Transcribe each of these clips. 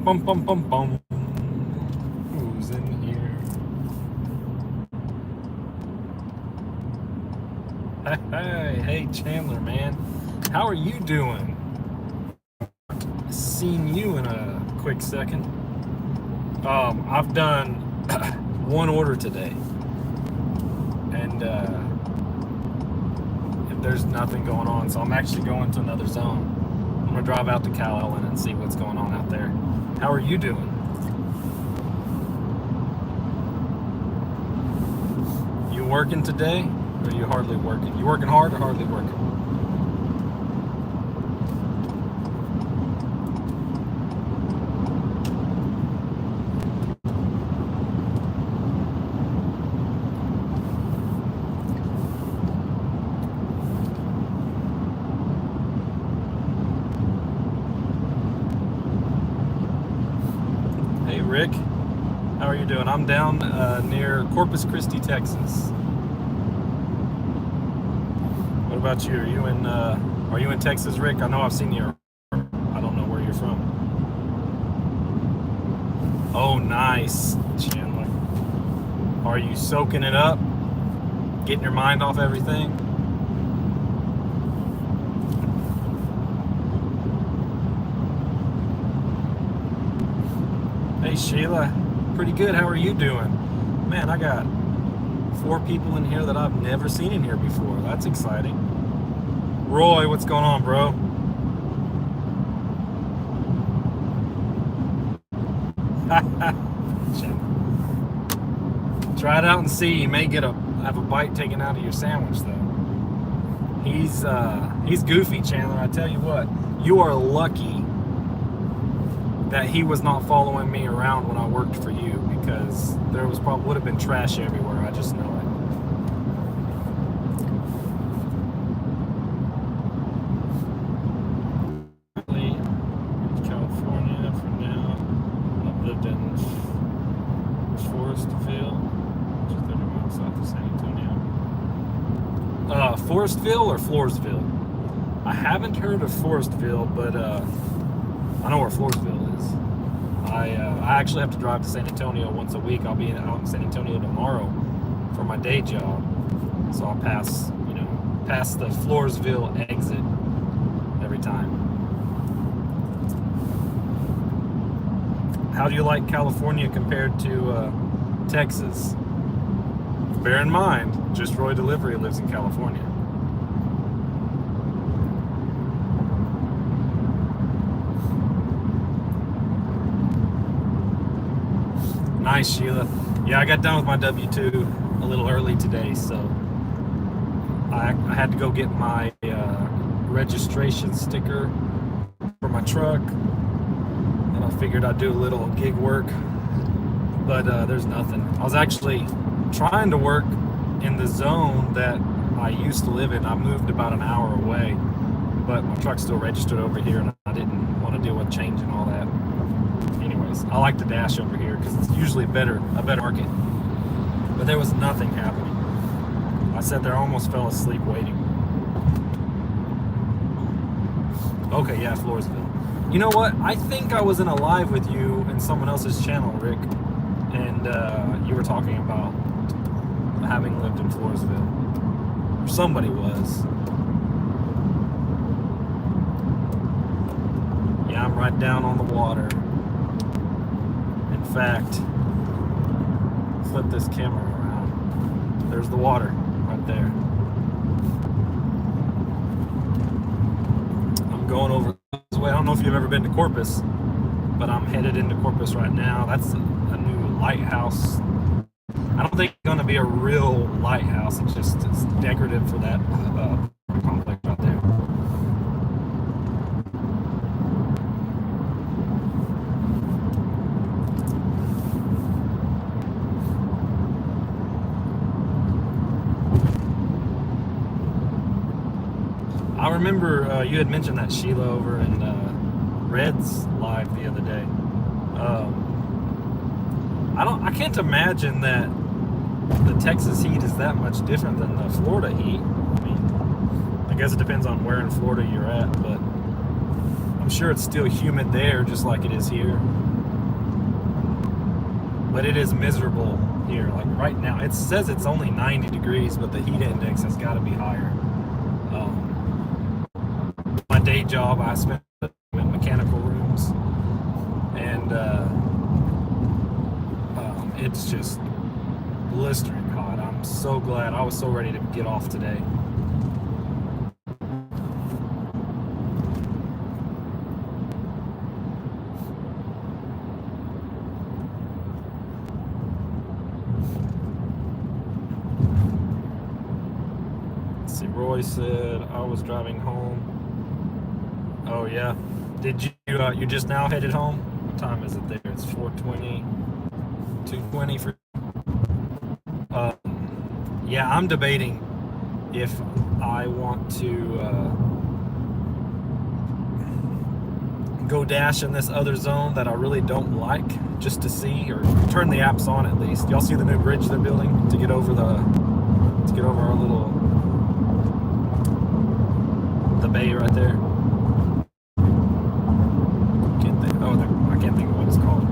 Bum bum bum bum. Who's in here? Hey Chandler, man. How are you doing? Seen you in a quick second. I've done one order today, and there's nothing going on, so I'm actually going to another zone. I'm gonna drive out to Cal Ellen and see what's going on out there. How are you doing? You working today, or are you hardly working? You working hard or hardly working? Hey Rick, how are you doing? I'm down near Corpus Christi, Texas. What about you? Are you in Texas, Rick? I know I've seen you. I don't know where you're from. Oh, nice, Chandler. Are you soaking it up? Getting your mind off everything? Hey Sheila, pretty good. How are you doing? Man, I got 4 people in here that I've never seen in here before. That's exciting. Roy, what's going on, bro? Try it out and see. You may have a bite taken out of your sandwich though. He's goofy, Chandler. I tell you what, you are lucky that he was not following me around when I worked for you, because there would have been trash everywhere. I just know it. California for now. I've lived in Forestville, which is 30 miles south of San Antonio. Forestville or Floresville? I haven't heard of Forestville, but I know where Floresville is. I actually have to drive to San Antonio once a week. I'll be out in San Antonio tomorrow for my day job, so I'll pass the Floresville exit every time. How do you like California compared to Texas? Bear in mind, Just Roy Delivery lives in California. Nice, Sheila. Yeah, I got done with my W-2 a little early today, so I had to go get my registration sticker for my truck, and I figured I'd do a little gig work, but there's nothing. I was actually trying to work in the zone that I used to live in. I moved about an hour away, but my truck's still registered over here, and I didn't want to deal with change and all that. Anyways, I like to dash over here because it's usually a better market. But there was nothing happening. I sat there, almost fell asleep waiting. Okay, yeah, Floresville. You know what? I think I was in a live with you in someone else's channel, Rick, and you were talking about having lived in Floresville. Or somebody was. Yeah, I'm right down on the water. In fact, flip this camera around. There's the water right there. I'm going over this way. I don't know if you've ever been to Corpus, but I'm headed into Corpus right now. That's a new lighthouse. I don't think it's going to be a real lighthouse. It's decorative for that complex right there. I remember you had mentioned that Sheila over in Red's live the other day. I can't imagine that the Texas heat is that much different than the Florida heat. I mean, I guess it depends on where in Florida you're at, but I'm sure it's still humid there just like it is here. but it is miserable here. Like right now, it says it's only 90 degrees, but the heat index has got to be higher. My day job, I spent in mechanical rooms, and it's just blistering hot. I'm so glad. I was so ready to get off today. Let's see, Roy said I was driving home. Oh yeah. Did you you just now headed home? What time is it there? It's 4:20, 2:20 for. Yeah, I'm debating if I want to go dash in this other zone that I really don't like, just to see, or turn the apps on at least. Y'all see the new bridge they're building to get over our little the bay right there. I can't think of what it's called.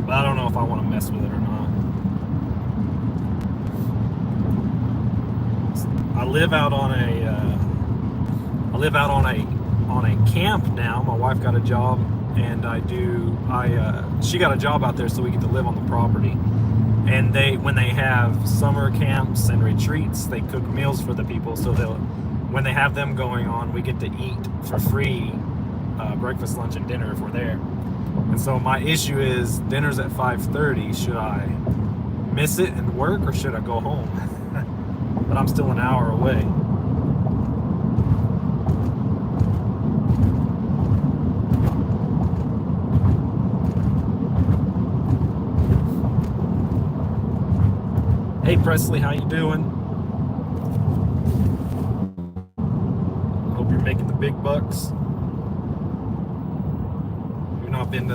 But I don't know if I want to mess with it or not. I live out on a camp now. My wife got a job, and she got a job out there, so we get to live on the property. And when they have summer camps and retreats, they cook meals for the people. So when they have them going on, we get to eat for free, breakfast, lunch, and dinner if we're there. And so my issue is dinner's at 5:30. Should I miss it and work, or should I go home? But I'm still an hour away. Hey Presley, how you doing? Hope you're making the big bucks. You've not been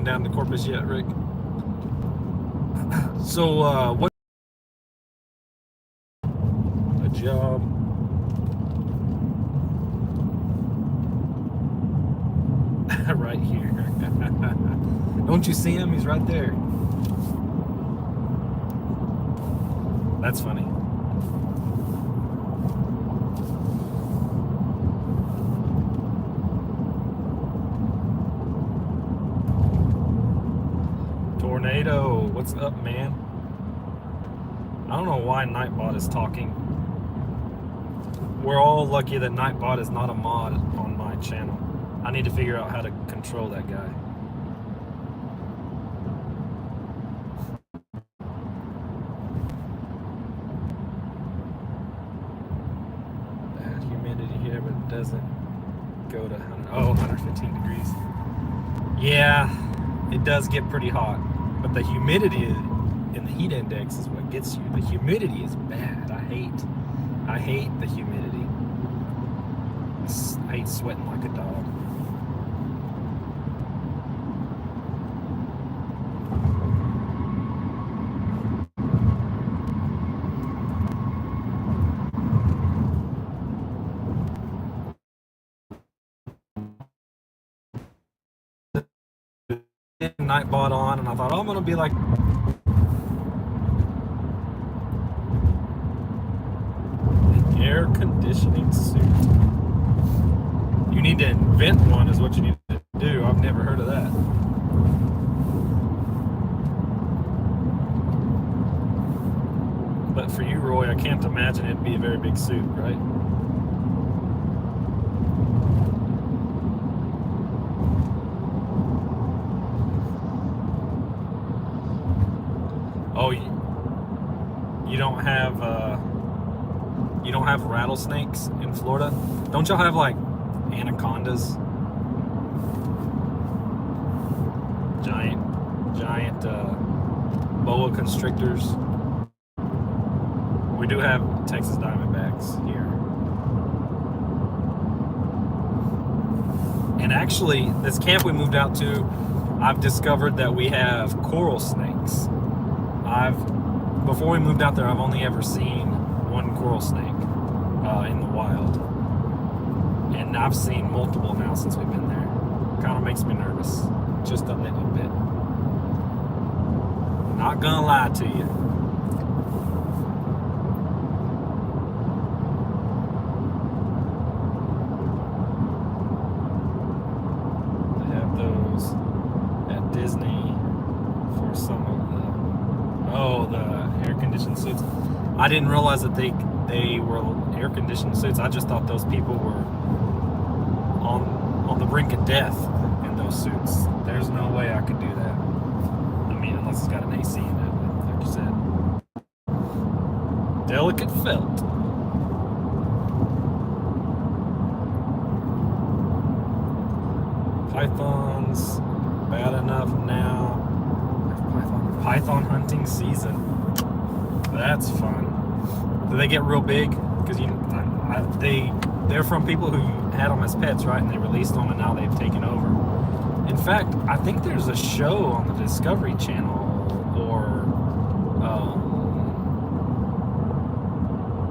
down to Corpus yet, Rick? So what a job. Right here. Don't you see him? He's right there. That's funny. Tornado, what's up, man? I don't know why Nightbot is talking. We're all lucky that Nightbot is not a mod on my channel. I need to figure out how to control that guy. Bad humidity here, but it doesn't go to 115 degrees. Yeah, it does get pretty hot, but the humidity in the heat index is what gets you. The humidity is bad. I hate the humidity. I hate sweating like a dog. Nightbot on, and I thought, oh, I'm gonna be like an air conditioning suit. You need to invent one, is what you need to do. I've never heard of that. But for you, Roy, I can't imagine it'd be a very big suit, right? Oh, you don't have rattlesnakes in Florida? Don't y'all have like anacondas? Giant boa constrictors. We do have Texas Diamondbacks here. And actually, this camp we moved out to, I've discovered that we have coral snakes. Before we moved out there, I've only ever seen one coral snake in the wild, and I've seen multiple now since we've been there. Kind of makes me nervous, just a little bit. Not gonna lie to you. They have those at Disney for some of the air-conditioned suits. I didn't realize that they were air-conditioned suits. I just thought those people were on the brink of death in those suits. There's no way I could do that. I mean, unless it's got an AC in it, like you said. Delicate felt. Pythons, bad enough now. Python hunting season. That's fun. Do they get real big? Because they're from people who had them as pets, right? And they released them, and now they've taken over. In fact, I think there's a show on the Discovery Channel or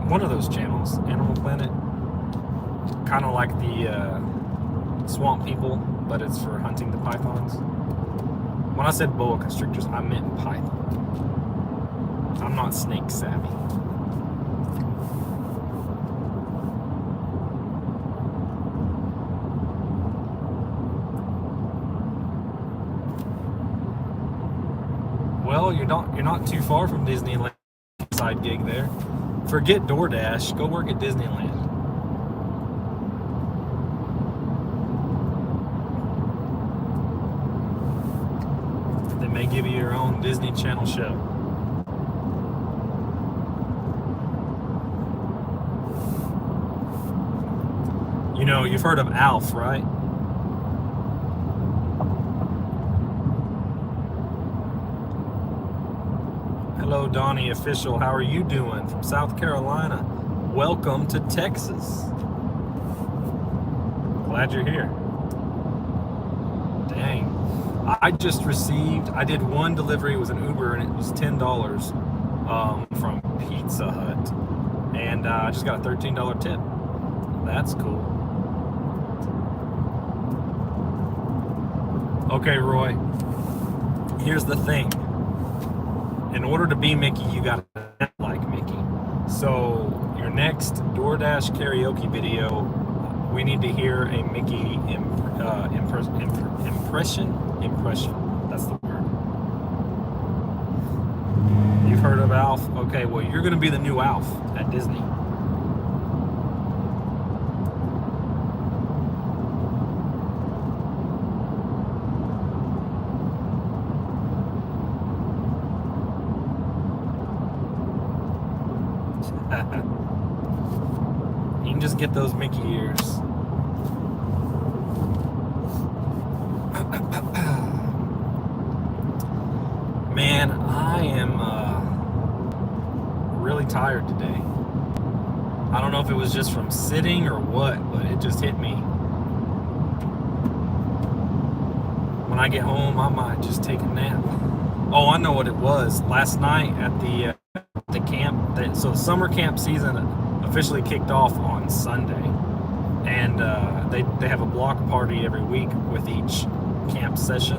one of those channels, Animal Planet, kind of like the Swamp People, but it's for hunting the pythons. When I said boa constrictors, I meant python. I'm not snake savvy. Well, you're not too far from Disneyland. Side gig there. Forget DoorDash. Go work at Disneyland. They may give you your own Disney Channel show. You know, you've heard of Alf, right? Hello, Donnie Official. How are you doing? From South Carolina. Welcome to Texas. Glad you're here. Dang. I just received, I did one delivery, it was an Uber, and it was $10 from Pizza Hut. And I just got a $13 tip. That's cool. Okay, Roy. Here's the thing. In order to be Mickey, you gotta act like Mickey. So your next DoorDash karaoke video, we need to hear a Mickey impression. That's the word. You've heard of Alf? Okay, well, you're gonna be the new Alf at Disney. You can just get those Mickey ears. Man, I am really tired today. I don't know if it was just from sitting or what, but it just hit me. When I get home, I might just take a nap. Oh, I know what it was. Last night at the camp, so the summer camp season officially kicked off on Sunday, and they have a block party every week with each camp session,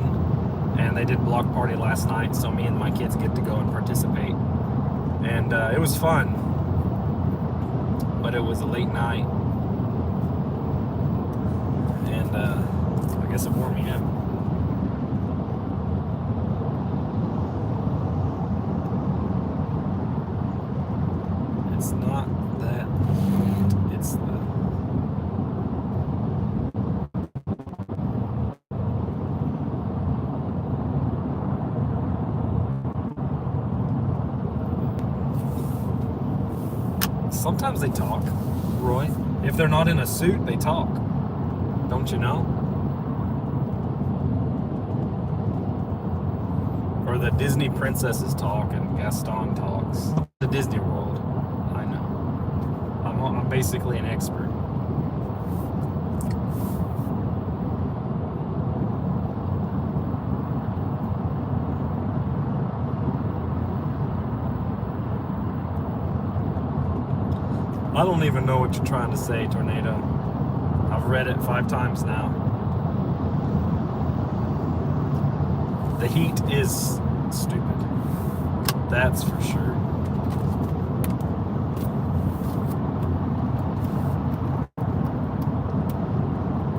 and they did block party last night, so me and my kids get to go and participate, and it was fun, but it was a late night, and I guess it wore me out. It's not that, it's the... Sometimes they talk, Roy. If they're not in a suit, they talk. Don't you know? Or the Disney princesses talk and Gaston talks. The Disney World. I know. I'm basically an expert. I don't even know what you're trying to say, Tornado. I've read it 5 times now. The heat is stupid. That's for sure.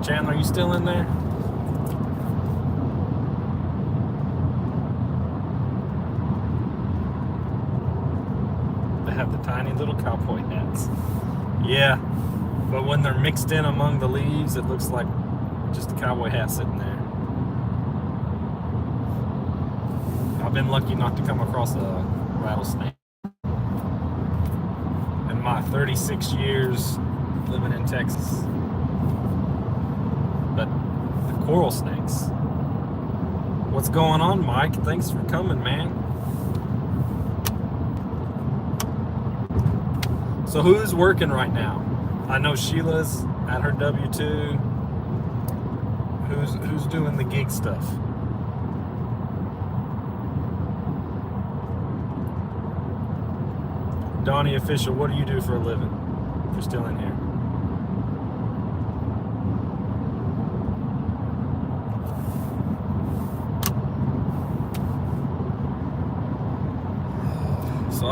Chandler, you still in there? They have the tiny little cowboy hats. Yeah, but when they're mixed in among the leaves, it looks like just a cowboy hat sitting there. I've been lucky not to come across a rattlesnake in my 36 years living in Texas. But the coral snakes. What's going on, Mike? Thanks for coming, man. So who's working right now? I know Sheila's at her W-2. Who's doing the gig stuff? Donnie Official, what do you do for a living? If you're still in here. So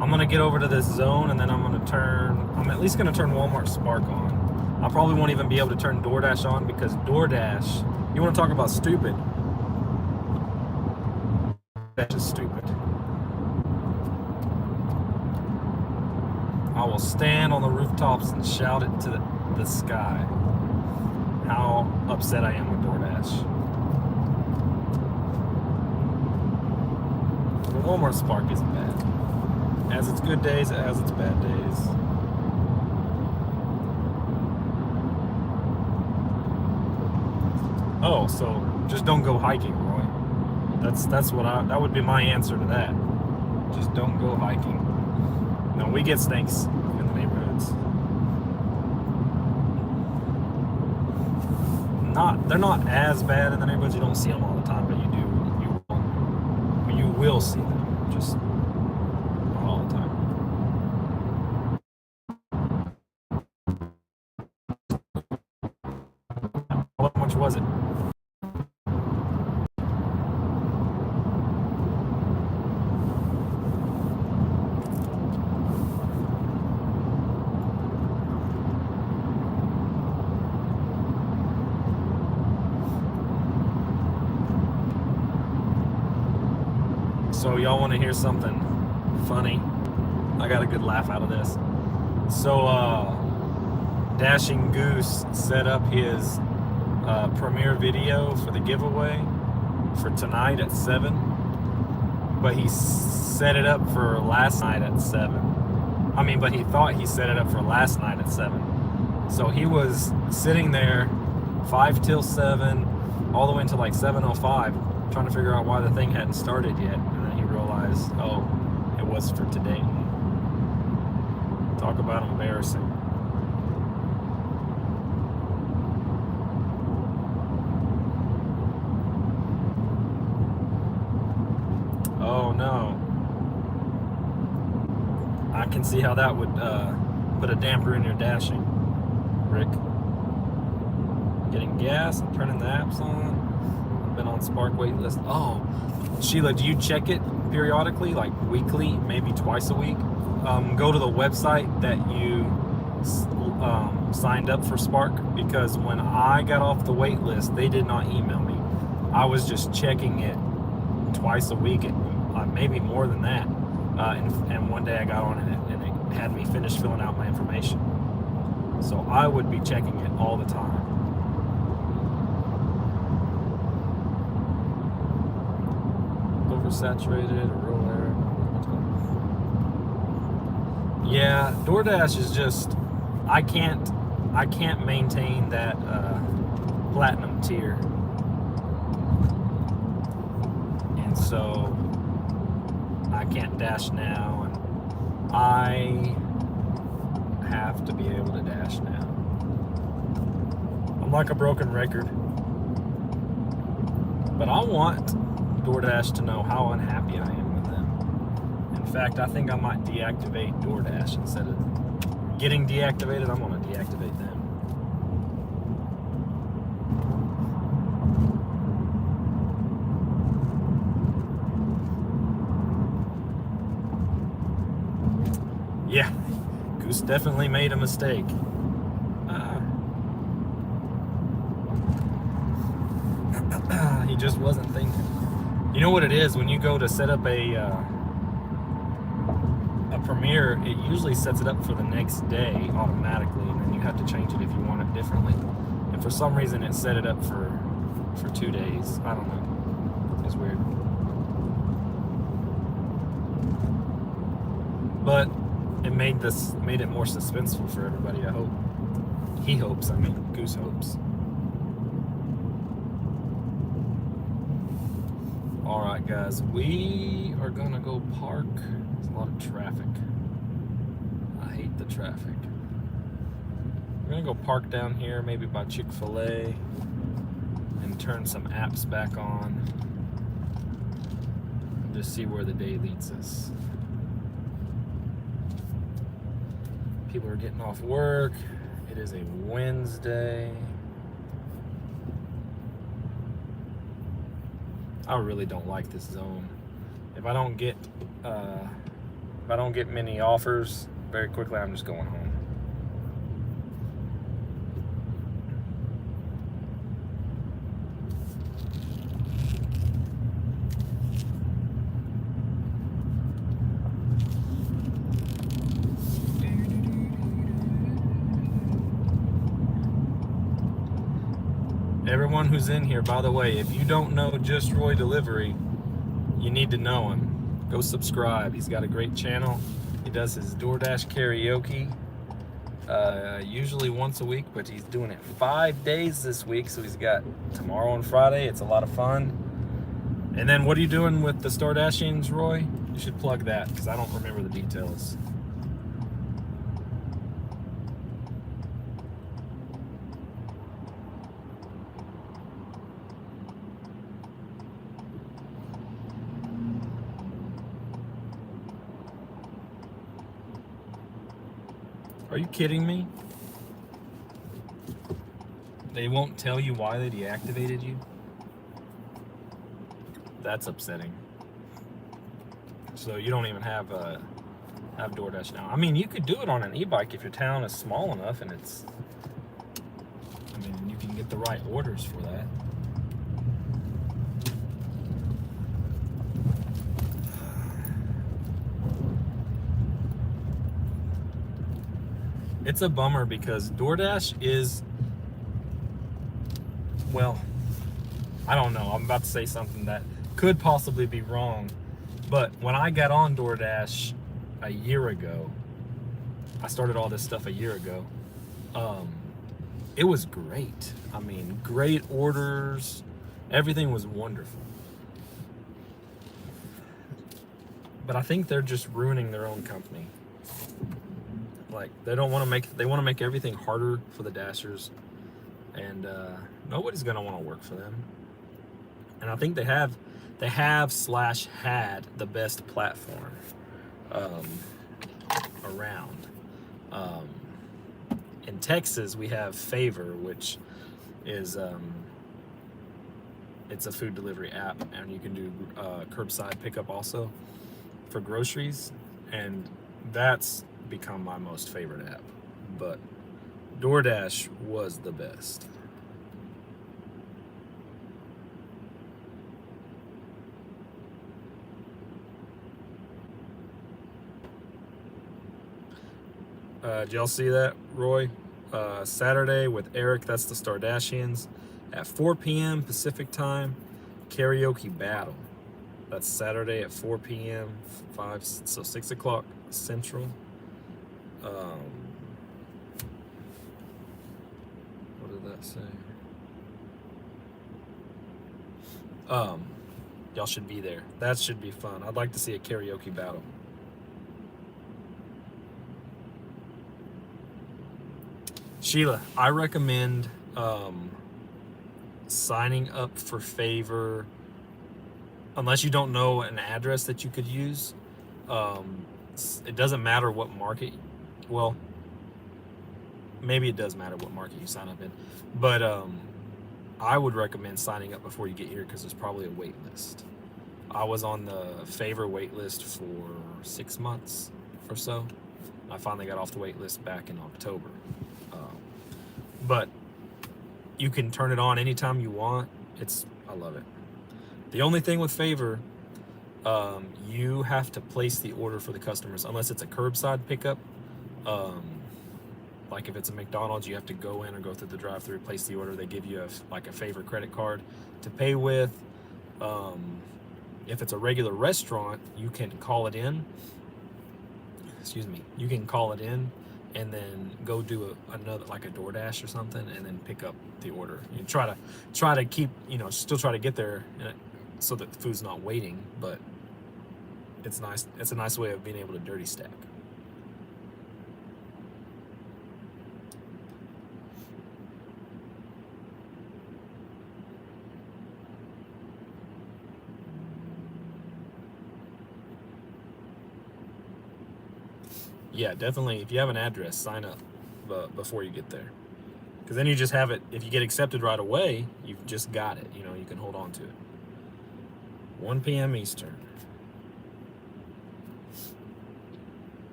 I'm gonna get over to this zone, and then I'm at least gonna turn Walmart Spark on. I probably won't even be able to turn Doordash on, because Doordash, you wanna talk about stupid? That's just stupid. I will stand on the rooftops and shout it to the sky how upset I am with Doordash. The Walmart Spark isn't bad. It has its good days, it has its bad days. Oh, so just don't go hiking, Roy. That would be my answer to that. Just don't go hiking. No, we get snakes in the neighborhoods. They're not as bad in the neighborhoods. You don't see them all the time, but you will see them. Just not all the time. How much was it? So y'all want to hear something funny? I got a good laugh out of this. So Dashing Goose set up his premiere video for the giveaway for tonight at 7, but he set it up for last night at 7. But he thought he set it up for last night at 7. So he was sitting there 5 till 7, all the way until like 7:05, trying to figure out why the thing hadn't started yet. And then he realized, oh, it was for today. Talk about embarrassing. Oh no. I can see how that would put a damper in your dashing, Rick. Getting gas and turning the apps on. Been on Spark wait list. Oh, Sheila, do you check it periodically, like weekly, maybe twice a week? Go to the website that you signed up for Spark, because when I got off the wait list, they did not email me. I was just checking it twice a week, and maybe more than that. And one day I got on it, and it had me finish filling out my information. So I would be checking it all the time. Oversaturated, rural area. Yeah, Doordash is just, I can't maintain that platinum tier, and so I can't dash now, and I have to be able to dash now. I'm like a broken record, but I want Doordash to know how unhappy I am with them. In fact, I think I might deactivate Doordash instead of getting deactivated. I'm going to deactivate them. Goose definitely made a mistake. He just wasn't thinking. You know what it is? When you go to set up a Premiere, it usually sets it up for the next day automatically, and then you have to change it if you want it differently. And for some reason, it set it up for 2 days. I don't know. It's weird. But it made it more suspenseful for everybody. I hope. He hopes. I mean, Goose hopes. All right, guys, we are gonna go park. There's a lot of traffic. I hate the traffic. We're gonna go park down here, maybe by Chick-fil-A, and turn some apps back on. And just see where the day leads us. People are getting off work. It is a Wednesday. I really don't like this zone. If I don't get many offers very quickly, I'm just going home. Everyone who's in here, by the way, if you don't know Just Roy Delivery, you need to know him. Go subscribe. He's got a great channel. He does his Doordash karaoke usually once a week, but he's doing it 5 days this week. So he's got tomorrow and Friday. It's a lot of fun. And then what are you doing with the Stardashians, Roy? You should plug that because I don't remember the details. Are you kidding me? They won't tell you why they deactivated you? That's upsetting. So you don't even have DoorDash now. I mean, you could do it on an e-bike if your town is small enough and it's... I mean, you can get the right orders for that. It's a bummer because DoorDash is, well, I don't know. I'm about to say something that could possibly be wrong. But when I got on DoorDash a year ago, I started all this stuff a year ago, it was great. I mean, great orders. Everything was wonderful. But I think they're just ruining their own company. Like they want to make everything harder for the Dashers, and nobody's gonna want to work for them. And I think they have had the best platform around. In Texas, we have Favor, which is it's a food delivery app, and you can do curbside pickup also for groceries, and that's become my most favorite app. But DoorDash was the best. Did y'all see that, Roy? Saturday with Eric, that's the Stardashians, at 4 p.m. Pacific time, karaoke battle. That's Saturday at 4 p.m. 6 o'clock Central. What did that say? Y'all should be there. That should be fun. I'd like to see a karaoke battle. Sheila, I recommend signing up for Favor, unless you don't know an address that you could use. It doesn't matter what market, well, maybe it does matter what market you sign up in, but I would recommend signing up before you get here because there's probably a wait list. I was on the Favor wait list for 6 months or so, I finally got off the wait list back in October. But you can turn it on anytime you want. I love it. The only thing with Favor, you have to place the order for the customers unless it's a curbside pickup. Like if it's a McDonald's, you have to go in or go through the drive-thru, place the order. They give you a Favor credit card to pay with. If it's a regular restaurant, you can call it in. You can call it in and then go do another, like a Doordash or something, and then pick up the order. You try to keep, still try to get there so that the food's not waiting, but it's nice. It's a nice way of being able to dirty stack. Yeah, definitely. If you have an address, sign up before you get there. Because then you just have it. If you get accepted right away, you've just got it. You can hold on to it. 1 p.m. Eastern.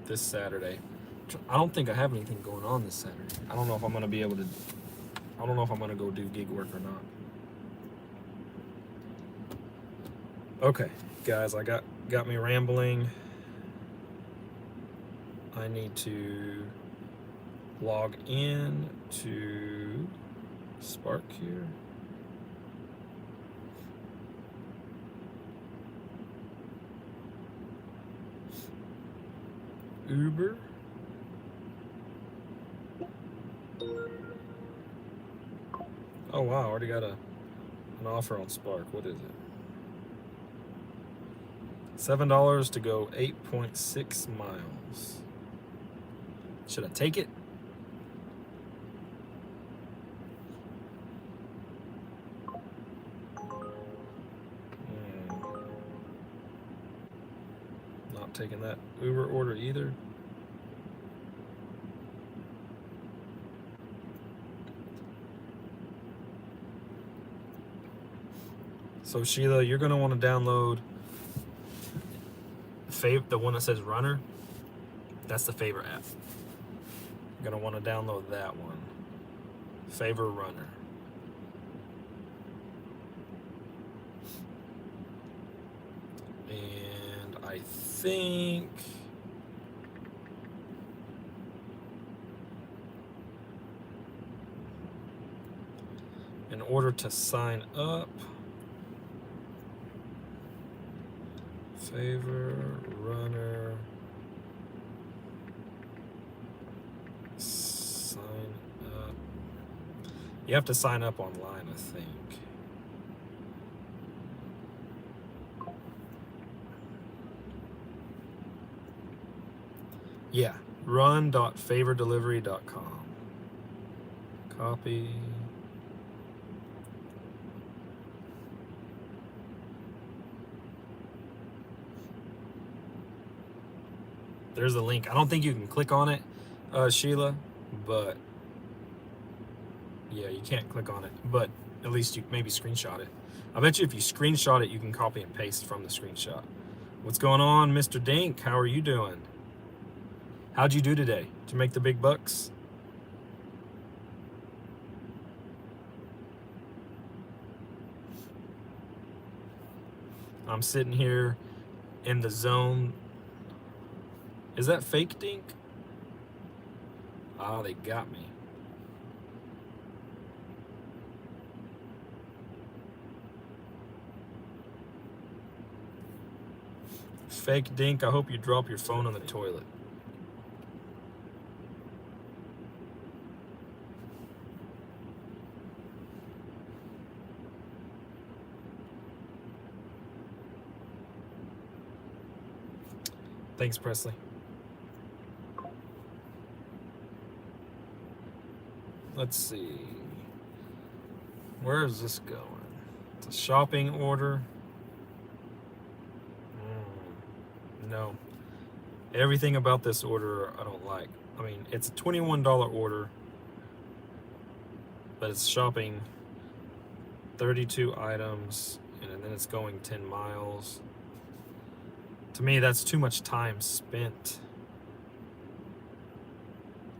This Saturday. I don't think I have anything going on this Saturday. I don't know if I'm going to be able to. I don't know if I'm going to go do gig work or not. Okay, guys, I got me rambling. I need to log in to Spark here. Uber. Oh wow, I already got an offer on Spark. What is it? $7 to go 8.6 miles. Should I take it? Not taking that Uber order either. So Sheila, you're gonna want to download the one that says Runner. That's the Favor app. You're gonna want to download that one. Favor Runner. And I think in order to sign up, Favor Runner, sign up. You have to sign up online, I think. Yeah, run.favordelivery.com. Copy. There's the link. I don't think you can click on it, Sheila, but yeah, you can't click on it, but at least you maybe screenshot it. I bet you if you screenshot it, you can copy and paste from the screenshot. What's going on, Mr. Dink? How are you doing? How'd you do today? Did you make the big bucks? I'm sitting here in the zone. Is that fake Dink? Oh, they got me. Fake Dink, I hope you drop your phone on the toilet. Thanks, Presley. Let's see. Where is this going? It's a shopping order. No. Everything about this order I don't like. I mean, it's a $21 order, but it's shopping 32 items, and then it's going 10 miles. To me, that's too much time spent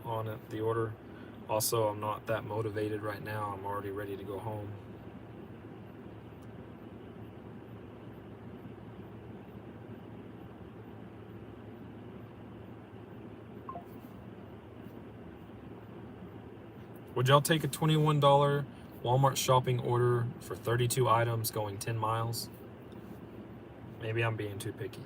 on it, the order. Also, I'm not that motivated right now. I'm already ready to go home. Would y'all take a $21 Walmart shopping order for 32 items going 10 miles? Maybe I'm being too picky.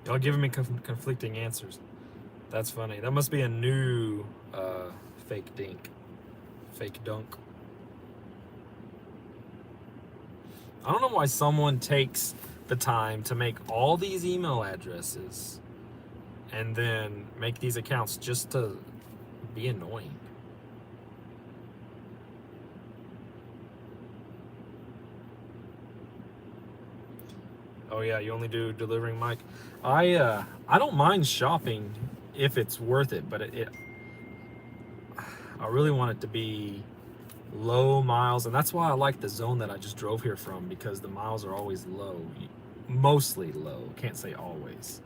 Y'all giving me conflicting answers. That's funny. That must be a new fake dunk. I don't know why someone takes the time to make all these email addresses and then make these accounts just to be annoying. Oh yeah, you only do delivering, Mike. I don't mind shopping if it's worth it, but I really want it to be low miles, and that's why I like the zone that I just drove here from, because the miles are always low, mostly low. Can't say always,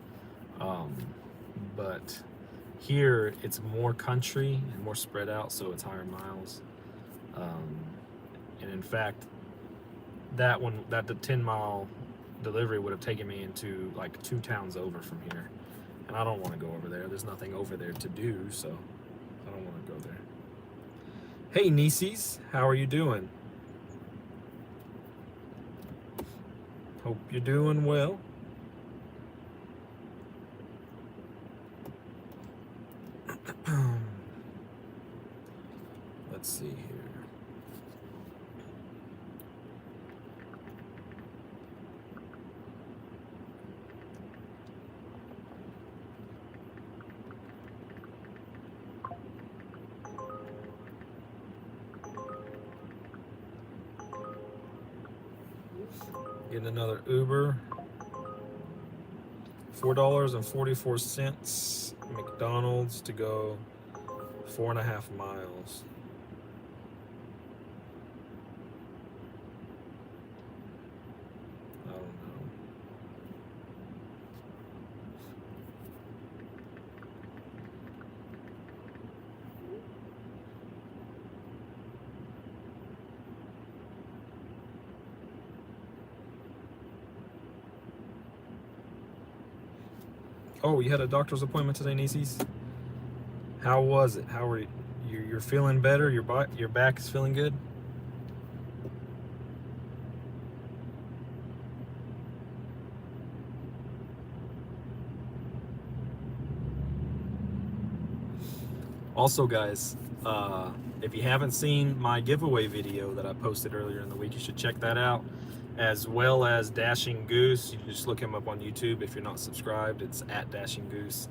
but here it's more country and more spread out, so it's higher miles. And in fact, the 10-mile delivery would have taken me into like 2 towns over from here, and I don't want to go over there. There's nothing over there to do, so I don't want to go there. Hey nieces, how are you doing? Hope you're doing well. Let's see here. Getting another Uber. $4.44. McDonald's to go 4.5 miles. I don't know. Oh, you had a doctor's appointment today, nieces? How was it? How are you? You're feeling better? Your back is feeling good? Also, guys, if you haven't seen my giveaway video that I posted earlier in the week, you should check that out, as well as Dashing Goose. You can just look him up on YouTube if you're not subscribed. It's at Dashing Goose.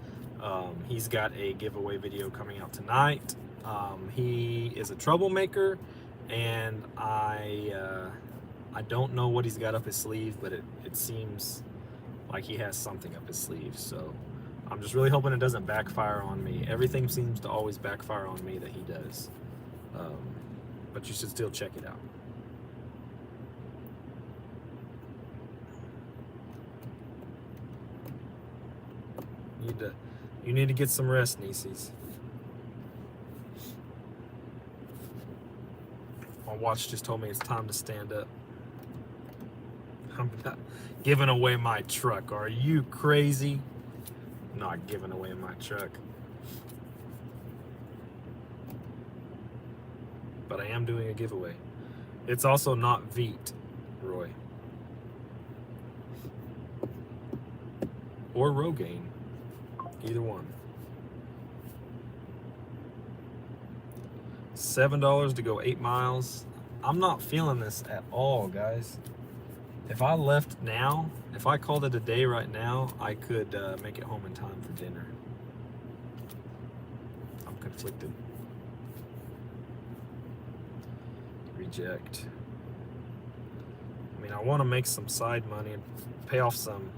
He's got a giveaway video coming out tonight. He is a troublemaker, and I don't know what he's got up his sleeve, but it seems like he has something up his sleeve. So I'm just really hoping it doesn't backfire on me. Everything seems to always backfire on me that he does. But you should still check it out. You need to get some rest, nieces. My watch just told me it's time to stand up. I'm not giving away my truck. Are you crazy? I'm not giving away my truck. But I am doing a giveaway. It's also not Veet, Roy. Or Rogaine. Either one. $7 to go 8 miles. I'm not feeling this at all, guys. If I left now, if I called it a day right now, I could make it home in time for dinner. I'm conflicted. Reject. mean, I want to make some side money and pay off some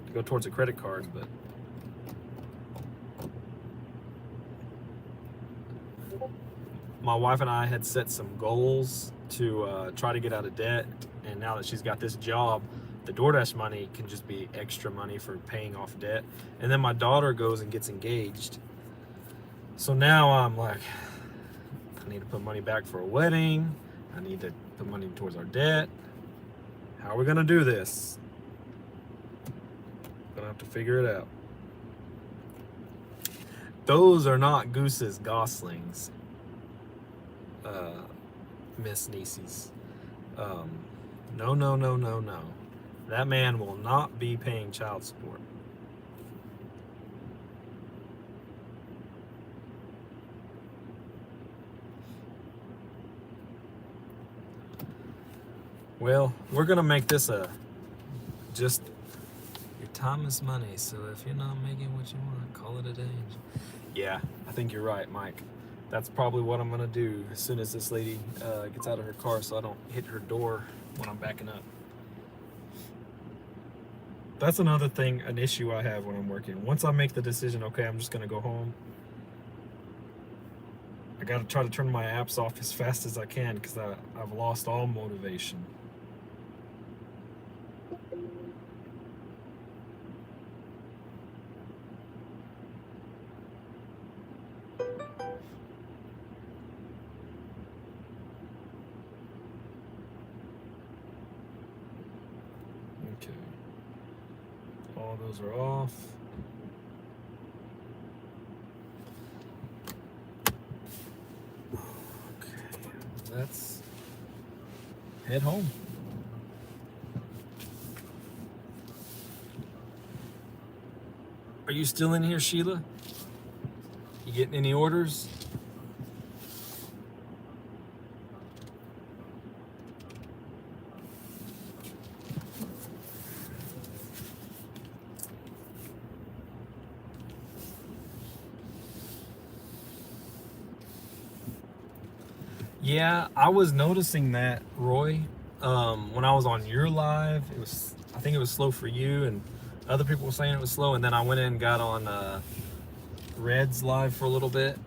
to go towards a credit card, but my wife and I had set some goals to try to get out of debt, and now that she's got this job, the Doordash money can just be extra money for paying off debt. And then my daughter goes and gets engaged, so now I'm like, I need to put money back for a wedding, I need to put money towards our debt. How are we gonna do this? Gonna have to figure it out. Those are not Goose's goslings, Miss Nieces. No, no, no, no, no. That man will not be paying child support. Well, we're gonna make this just your time is money, so if you're not making what you want, call it a day. Yeah, I think you're right, Mike. That's probably what I'm gonna do as soon as this lady gets out of her car, so I don't hit her door when I'm backing up. That's another thing, an issue I have when I'm working. Once I make the decision, okay, I'm just gonna go home, I gotta try to turn my apps off as fast as I can because I've lost all motivation. Okay. All those are off. Okay, let's head home. Are you still in here, Sheila? You getting any orders? Yeah, I was noticing that, Roy. When I was on your live, I think it was slow for you, and other people were saying it was slow, and then I went in and got on Red's live for a little bit,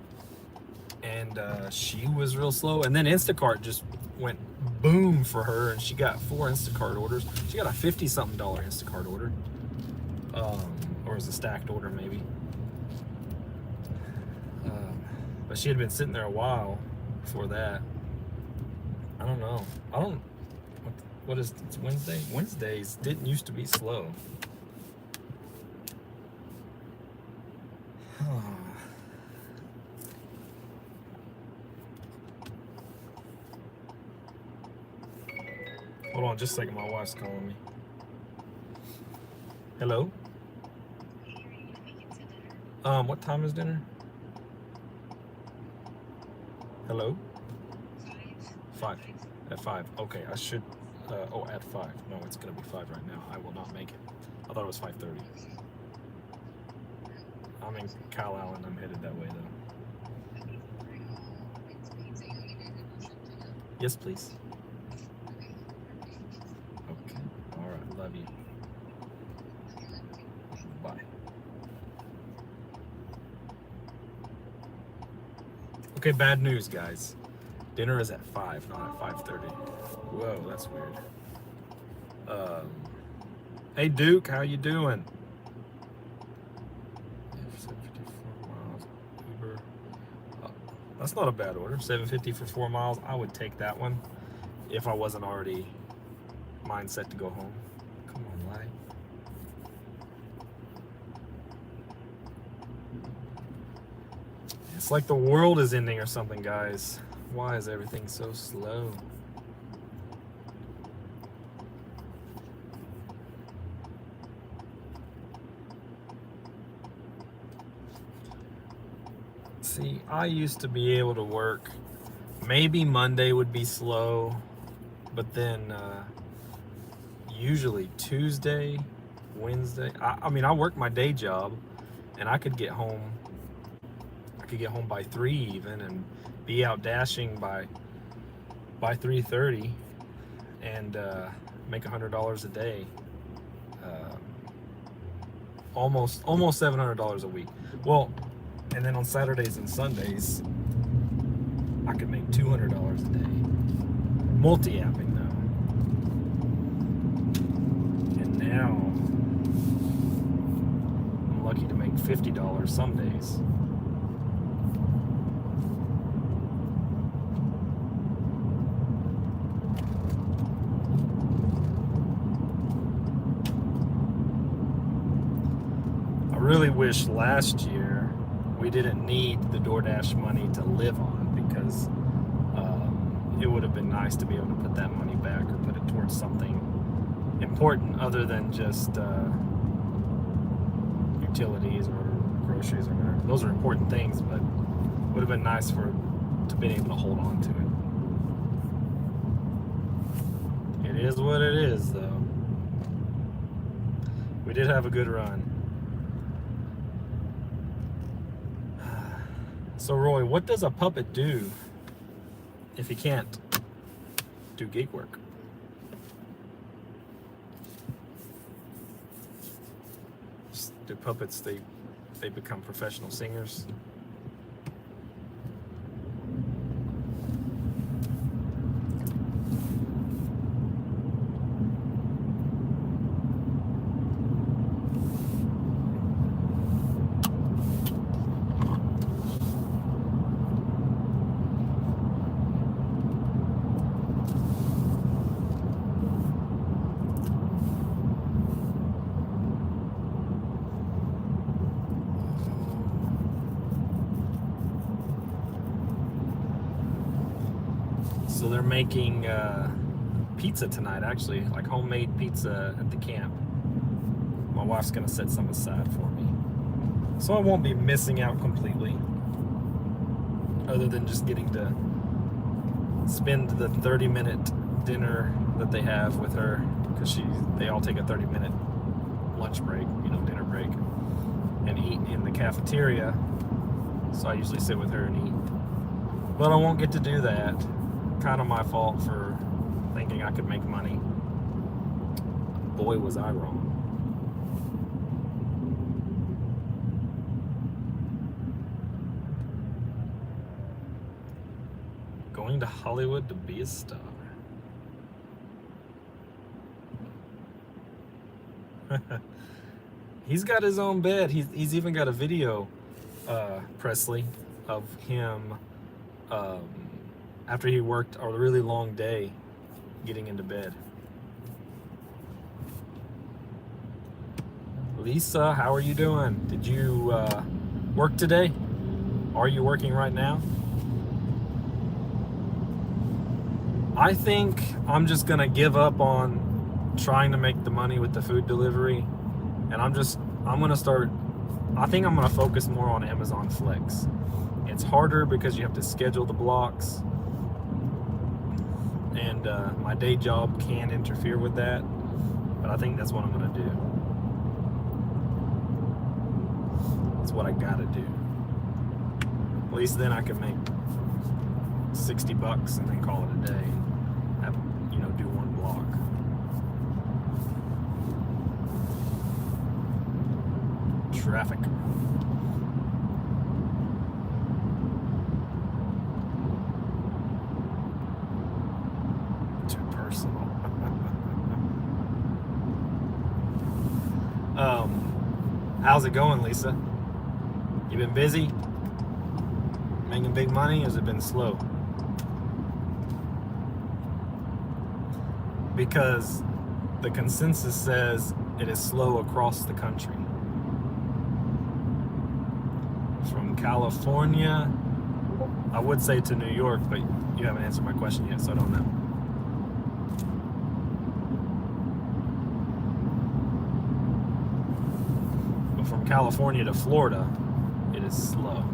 and she was real slow, and then Instacart just went boom for her, and she got 4 Instacart orders. She got a $50-something Instacart order, or was a stacked order maybe, but she had been sitting there a while before that. I don't know. What is it's Wednesday? Wednesdays didn't used to be slow. Hold on just a second, my wife's calling me. Hello? What time is dinner? Hello? 5. At 5. Okay, I should. At 5. No, it's gonna be 5 right now. I will not make it. I thought it was 5:30. I'm in Calallen. I'm headed that way though. Yes, please. Okay. All right. Love you. Bye. Okay, bad news, guys. Dinner is at 5, not at 5:30. Whoa, that's weird. Hey Duke, how you doing? 54 miles. Uber. That's not a bad order. $7.50 for 4 miles. I would take that one if I wasn't already mindset to go home. Come on, light. It's like the world is ending or something, guys. Why is everything so slow? See, I used to be able to work. Maybe Monday would be slow, but then usually Tuesday, Wednesday. I mean, I work my day job, and I could get home. I could get home by 3 even, and be out dashing by 3:30, and make $100 a day, almost $700 a week. Well, and then on Saturdays and Sundays, I could make $200 a day, multi-apping though. And now I'm lucky to make $50 some days. I really wish last year we didn't need the Doordash money to live on, because it would have been nice to be able to put that money back or put it towards something important other than just utilities or groceries or whatever. Those are important things, but it would have been nice to be able to hold on to it. It is what it is, though. We did have a good run. So Roy, what does a puppet do if he can't do gig work? Do puppets, they become professional singers? So they're making pizza tonight, actually, like homemade pizza at the camp. My wife's gonna set some aside for me, so I won't be missing out completely, other than just getting to spend the 30-minute dinner that they have with her, because they all take a 30-minute lunch break, dinner break, and eat in the cafeteria. So I usually sit with her and eat, but I won't get to do that. Kind of my fault for thinking I could make money. Boy, was I wrong. Going to Hollywood to be a star. He's got his own bed. He's even got a video, Presley, of him after he worked a really long day getting into bed. Lisa, how are you doing? Did you work today? Are you working right now? I think I'm just gonna give up on trying to make the money with the food delivery, and I'm gonna start, I think I'm gonna focus more on Amazon Flex. It's harder because you have to schedule the blocks, and my day job can interfere with that, but I think that's what I'm gonna do. That's what I gotta do. At least then I can make $60 and then call it a day. Have, do one block. Traffic. Too personal. How's it going, Lisa? You been busy? Making big money, or has it been slow? Because the consensus says it is slow across the country. From California, I would say to New York, but you haven't answered my question yet, so I don't know. But from California to Florida, it is slow.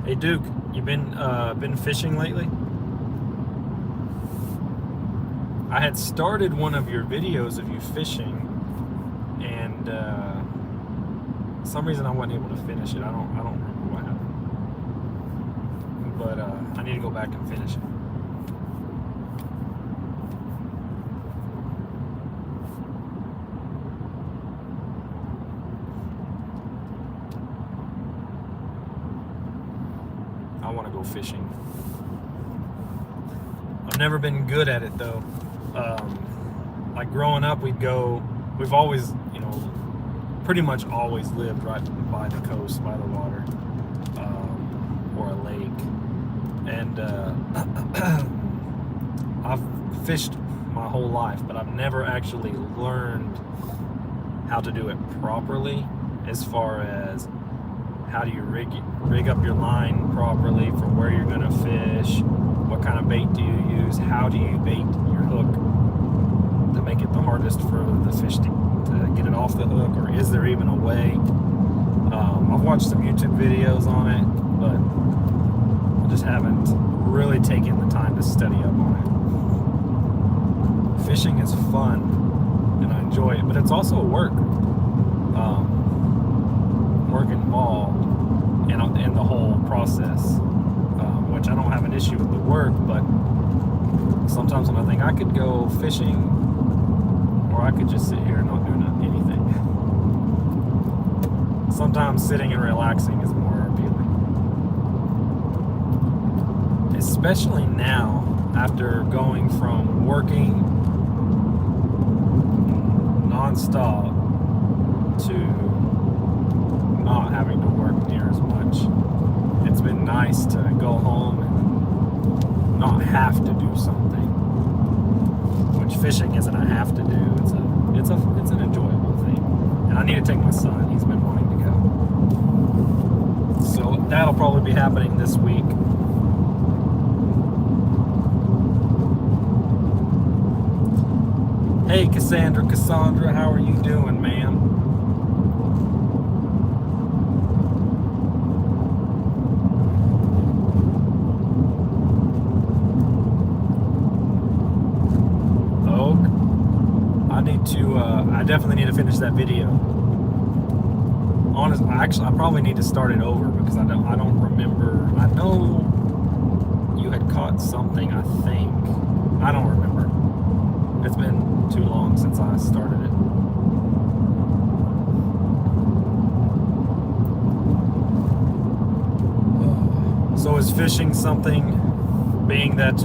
Hey Duke, you been fishing lately? I had started one of your videos of you fishing, and for some reason I wasn't able to finish it. I don't remember what happened. but I need to go back and finish it. I want to go fishing. I've never been good at it though. Like growing up, we've always, pretty much always lived right by the coast, by the water, or a lake. And I've fished my whole life, but I've never actually learned how to do it properly, as far as how do you rig up your line properly for where you're going to fish, what kind of bait do you use, how do you bait your hook to make it the hardest for the fish to get it off the hook, or is there even a way? I've watched some YouTube videos on it, but I just haven't really taken the time to study up on it. Fishing is fun and I enjoy it, but it's also work. Work involved in the whole process, which I don't have an issue with the work, but sometimes when I think I could go fishing, or I could just sit here and not do anything. Sometimes sitting and relaxing is more appealing. Especially now, after going from working non-stop to not having to work near as much. It's been nice to go home and not have to do something, which fishing isn't a have to do. It's an enjoyable thing, and I need to take my son. He's been wanting to go, so that'll probably be happening this week. Hey Cassandra, how are you doing, ma'am? I definitely need to finish that video. Honestly, I probably need to start it over because I don't remember. I know you had caught something, I think. I don't remember. It's been too long since I started it. So is fishing something, being that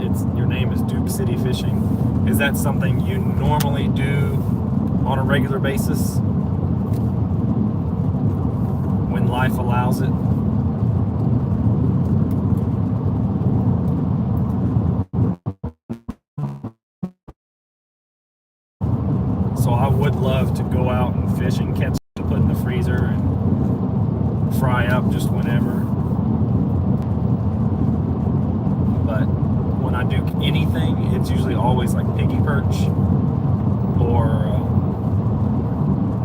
it's your name is Duke City Fishing, is that something you normally do on a regular basis when life allows it? So I would love to go out and fish and catch to put in the freezer and fry up just whenever. But when I do anything, it's usually always like piggy perch or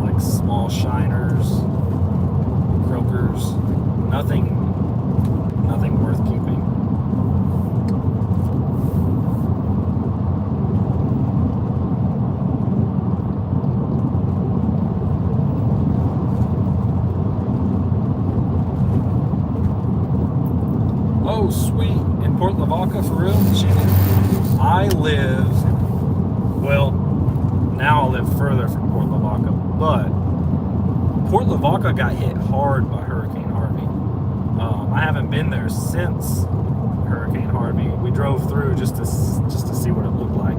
like small shiners, croakers, nothing worth keeping. Oh, sweet. In Port Lavaca, for real? I live, well, now I live further from Port Lavaca, but Port Lavaca got hit hard by Hurricane Harvey. I haven't been there since Hurricane Harvey. We drove through just to see what it looked like.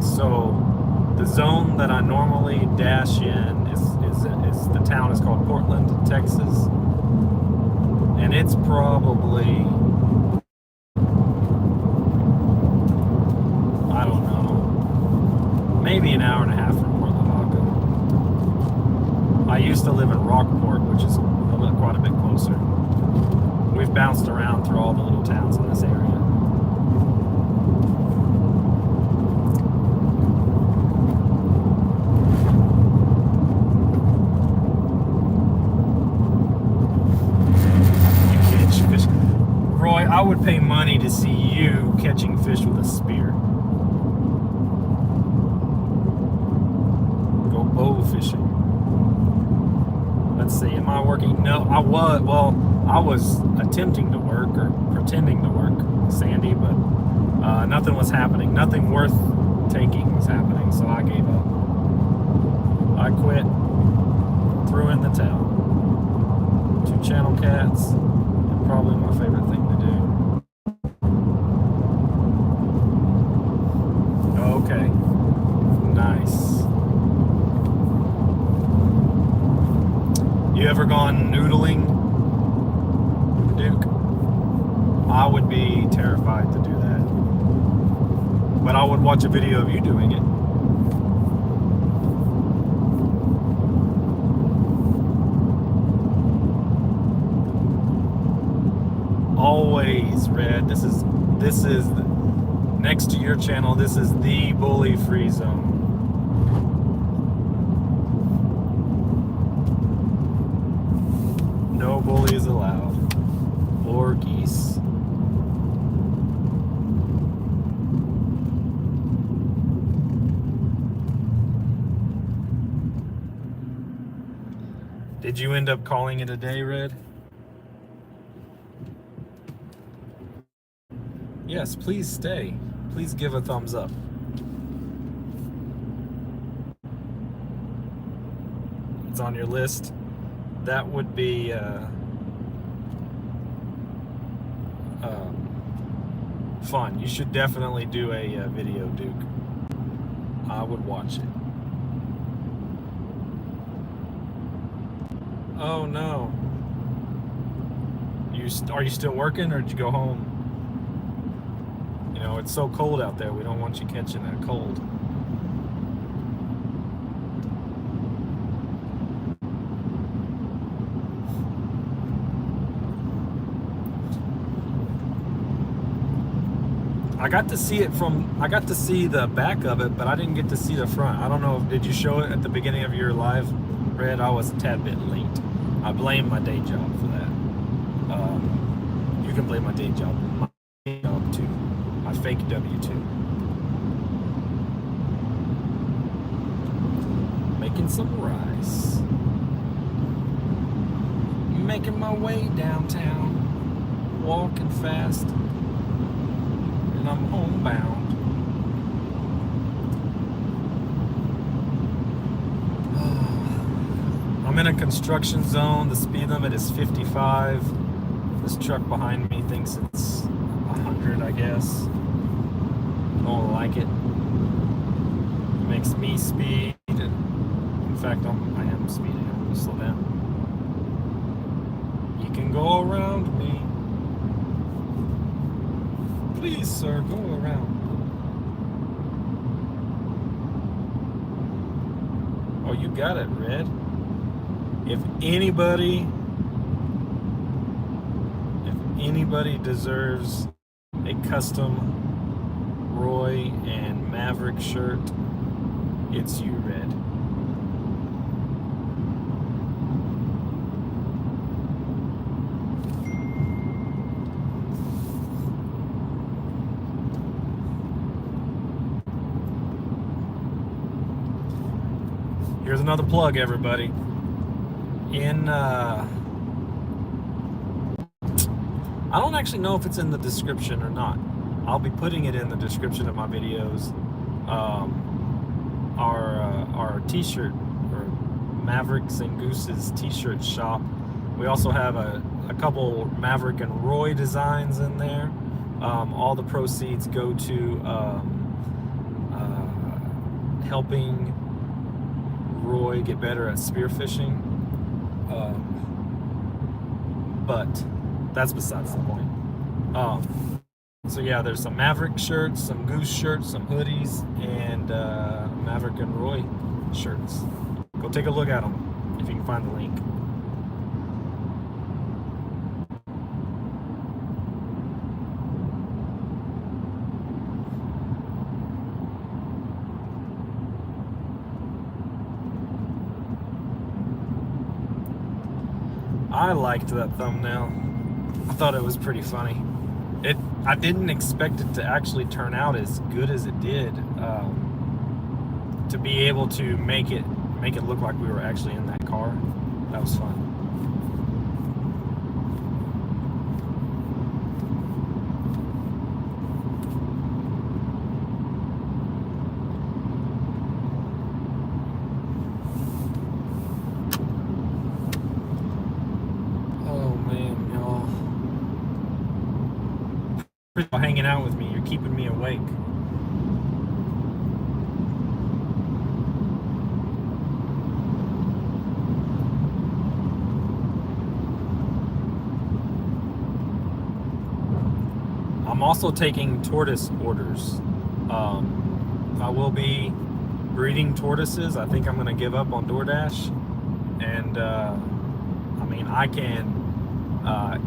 So the zone that I normally dash in is the town is called Portland, Texas. And it's probably, I don't know, maybe an hour and a half from Port Lavaca. I used to live in Rockport, which is quite a bit closer. We've bounced around through all the little towns in this area. I would pay money to see you catching fish with a spear. Go bow fishing. let's see, am I working? No, I was attempting to work or pretending to work, Sandy, but nothing was happening. Nothing worth taking was happening, so I gave up. I quit, threw in the towel. 2 channel cats, and probably my favorite thing to do. Okay, nice. You ever gone noodling, Duke? I would be terrified to do that. But I would watch a video of you doing it. Always, Red. This is next to your channel. This is the bully free zone. No bullies allowed, or geese. Did you end up calling it a day, Red? Yes, please stay. Please give a thumbs up. It's on your list. That would be fun. You should definitely do a video, Duke. I would watch it. Oh no. Are you still working, or did you go home? You know, it's so cold out there. We don't want you catching a cold. I got to see the back of it, but I didn't get to see the front. I don't know, did you show it at the beginning of your live, Red? I was a tad bit late. I blame my day job for that. You can blame my day job. My day job too. My fake W-2. Making some rice. Making my way downtown. Walking fast. And I'm homebound. I'm in a construction zone. The speed limit is 55. This truck behind me thinks it's 100, I guess. I don't like it. It makes me speed. In fact, I am speeding. I'm going to slow down. You can go around me. Please, sir, go around. Oh, you got it, Red. If anybody deserves a custom Roy and Maverick shirt, it's you, Red. Here's another plug, everybody. I don't actually know if it's in the description or not. I'll be putting it in the description of my videos. Our t-shirt, or Mavericks and Gooses t-shirt shop. We also have a couple Maverick and Roy designs in there. All the proceeds go to helping Roy get better at spearfishing. But that's besides the point. So yeah, there's some Maverick shirts, some Goose shirts, some hoodies, and Maverick and Roy shirts. Go take a look at them if you can find the link. I liked that thumbnail. I thought it was pretty funny. I didn't expect it to actually turn out as good as it did. To be able to make it look like we were actually in that car. That was fun. Oh man, y'all. Appreciate y'all hanging out with me. You're keeping me awake. I'm also taking tortoise orders. I will be breeding tortoises. I think I'm going to give up on Doordash. And I mean, I can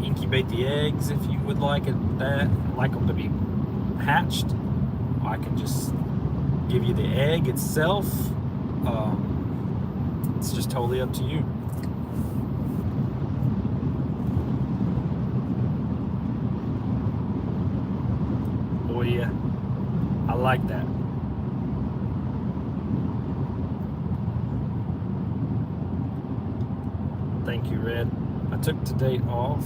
incubate the eggs if you would like like them to be hatched. I can just give you the egg itself. It's just totally up to you. Oh yeah, I like that. Thank you, Red. I took today off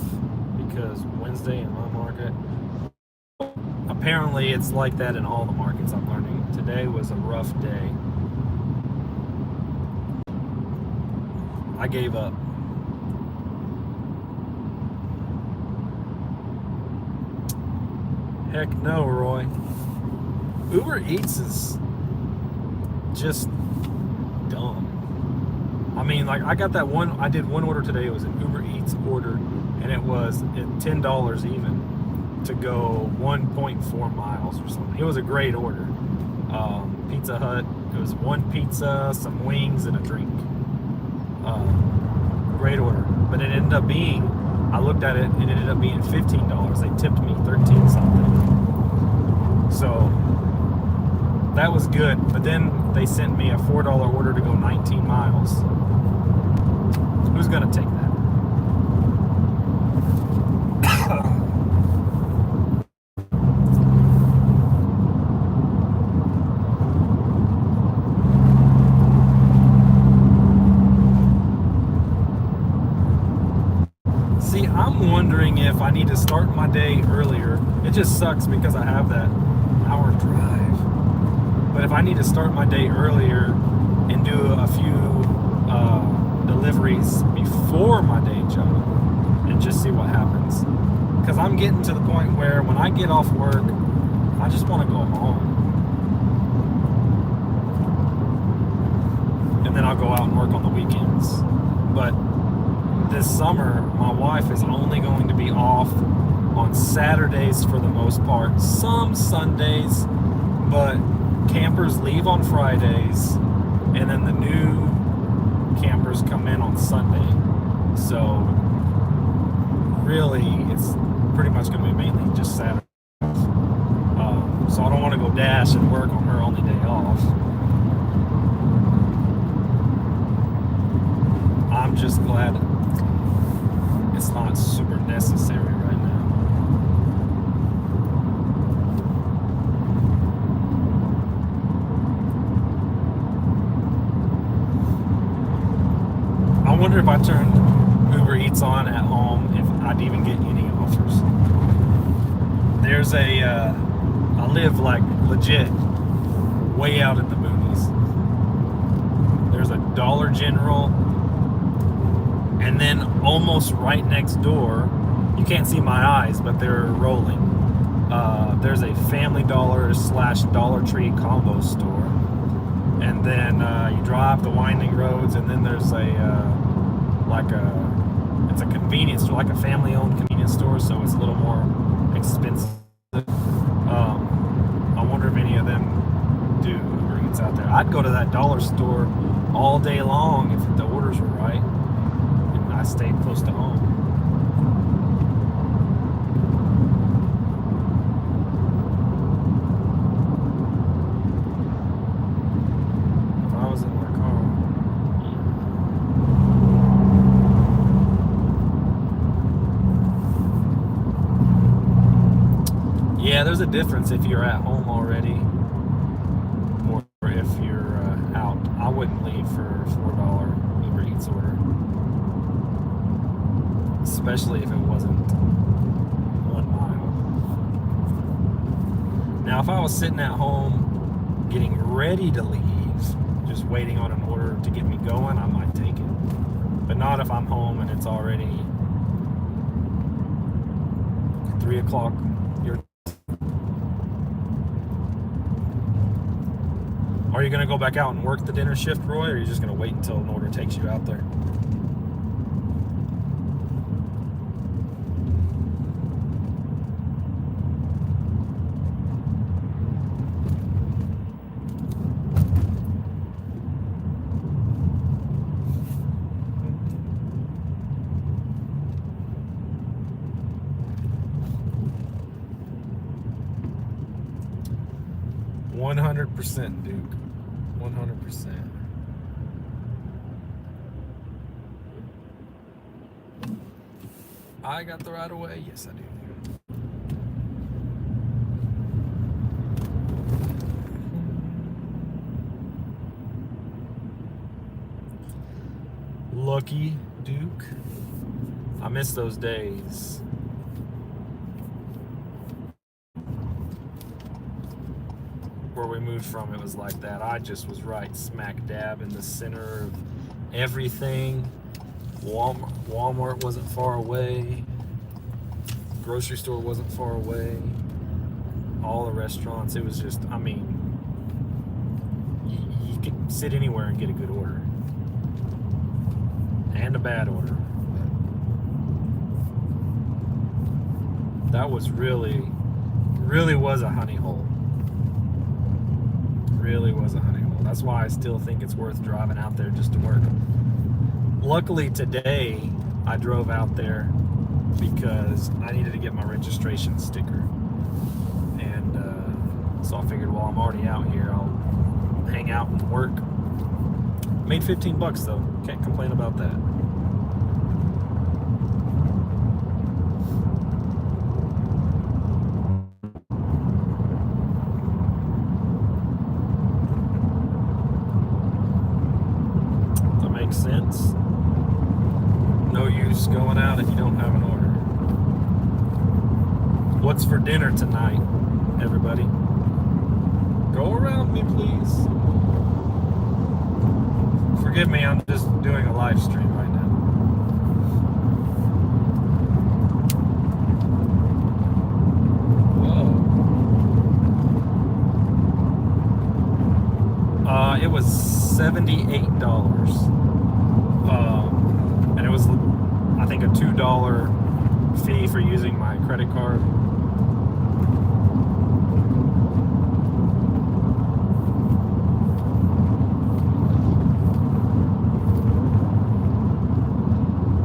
because Wednesday in my market, apparently it's like that in all the markets I'm learning. Today was a rough day. I gave up. Heck no, Roy. Uber Eats is just dumb. I mean, like, I got that one, I did one order today. It was an Uber Eats order, and it was $10 even to go 1.4 miles or something. It was a great order. Pizza Hut, it was one pizza, some wings, and a drink. Great order. But it ended up being, I looked at it, it ended up being $15. They tipped me 13 something. So that was good. But then they sent me a $4 order to go 19 miles. Who's gonna take that? See, I'm wondering if I need to start my day earlier. It just sucks because I have that hour drive. But if I need to start my day earlier and do a few deliveries before my day job and just see what happens. Because I'm getting to the point where when I get off work, I just want to go home. And then I'll go out and work on the weekends. But this summer, my wife is only going to be off on Saturdays for the most part, some Sundays, but campers leave on Fridays, and then the new campers come in on Sunday. So really, it's pretty much going to be mainly just Saturday. So I don't want to go dash and work on her only day off. I'm just glad it's not super necessary right now. I wonder if I turned Uber Eats on at home, if I'd even get any offers. There's I live like legit way out in the boonies. There's a Dollar General, and then almost right next door, you can't see my eyes, but they're rolling. There's a Family Dollar / Dollar Tree combo store. And then you drive the winding roads, and then there's it's a convenience store, like a family-owned convenience store, so it's a little more expensive. I wonder if any of them do Uber Eats out there. I'd go to that dollar store all day long if the orders were right, and I stayed close to home. If I was in my car. Yeah, there's a difference if you're at home already or if you're out. I wouldn't leave for a $4 Uber Eats order. especially if it wasn't 1 mile. Now, if I was sitting at home getting ready to leave, just waiting on an order to get me going, I might take it. But not if I'm home and it's already 3 o'clock. Are you going to go back out and work the dinner shift, Roy, or are you just going to wait until an order takes you out there? %, Duke. 100%. I got the right of way? Yes, I do. Lucky Duke. I miss those days. Where we moved from, it was like that. I just was right smack dab in the center of everything. Walmart wasn't far away. Grocery store wasn't far away. All the restaurants. It was just, I mean, you could sit anywhere and get a good order. And a bad order. That was really was a honey hole. Really was a honey hole. That's why I still think it's worth driving out there just to work. Luckily today I drove out there because I needed to get my registration sticker, and so I figured, well, I'm already out here, I'll hang out and work. Made $15 though, can't complain about that. Sense. No use going out if you don't have an order. What's for dinner tonight, everybody? Go around me, please. Forgive me, I'm just doing a live stream right now. Whoa. It was $78. And it was, I think, a $2 fee for using my credit card.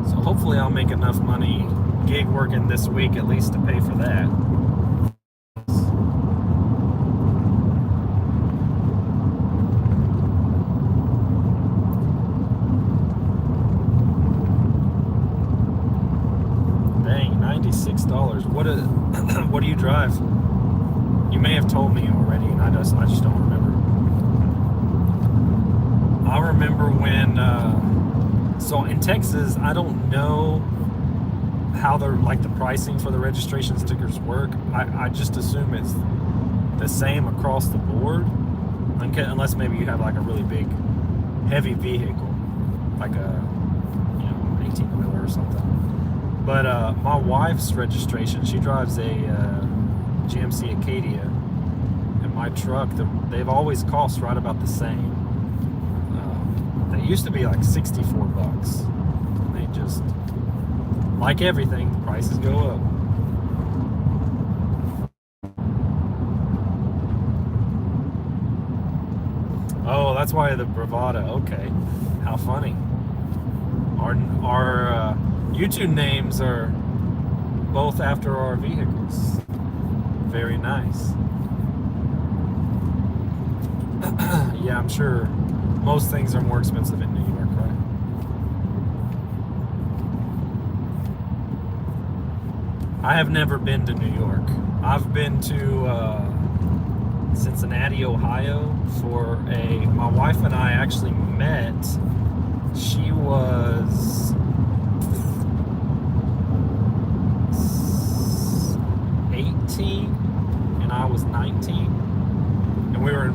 So hopefully I'll make enough money gig working this week at least to pay for that. $96. What do you drive? You may have told me already, and I just don't remember. I remember when so in Texas, I don't know how the pricing for the registration stickers work. I just assume it's the same across the board, unless maybe you have like a really big, heavy vehicle, like a 18-wheeler or something. But my wife's registration, she drives a GMC Acadia, and my truck, they've always cost right about the same. They used to be like $64. They just, like everything, the prices go up. Oh, that's why the Bravada. Okay, how funny. Our YouTube names are both after our vehicles. Very nice. Yeah, I'm sure most things are more expensive in New York, right? I have never been to New York. I've been to Cincinnati, Ohio for my wife and I actually met. She was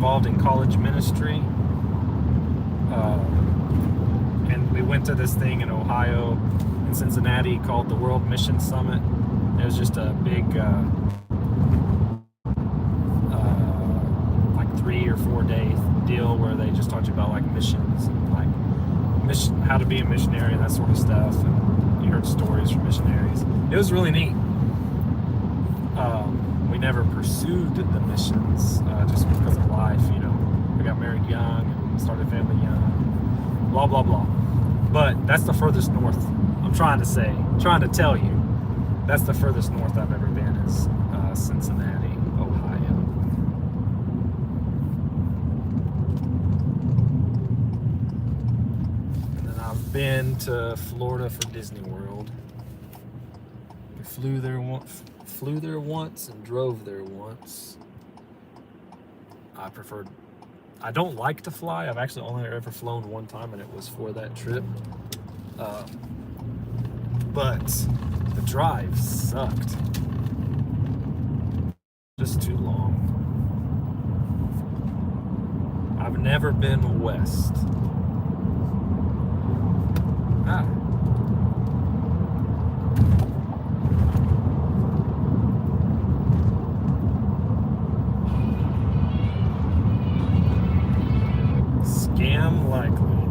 involved in college ministry. And we went to this thing in Ohio, in Cincinnati, called the World Mission Summit. It was just a big, like 3 or 4 day deal where they just taught you about like missions and like how to be a missionary and that sort of stuff. And you heard stories from missionaries. It was really neat. We never pursued the missions just because of life, you know. We got married young and started family young, blah, blah, blah. But that's the furthest north. I'm trying to tell you, that's the furthest north I've ever been is Cincinnati, Ohio. And then I've been to Florida for Disney World. We flew there once and drove there once. I don't like to fly. I've actually only ever flown one time, and it was for that trip. But the drive sucked. Just too long. I've never been west. Scam likely.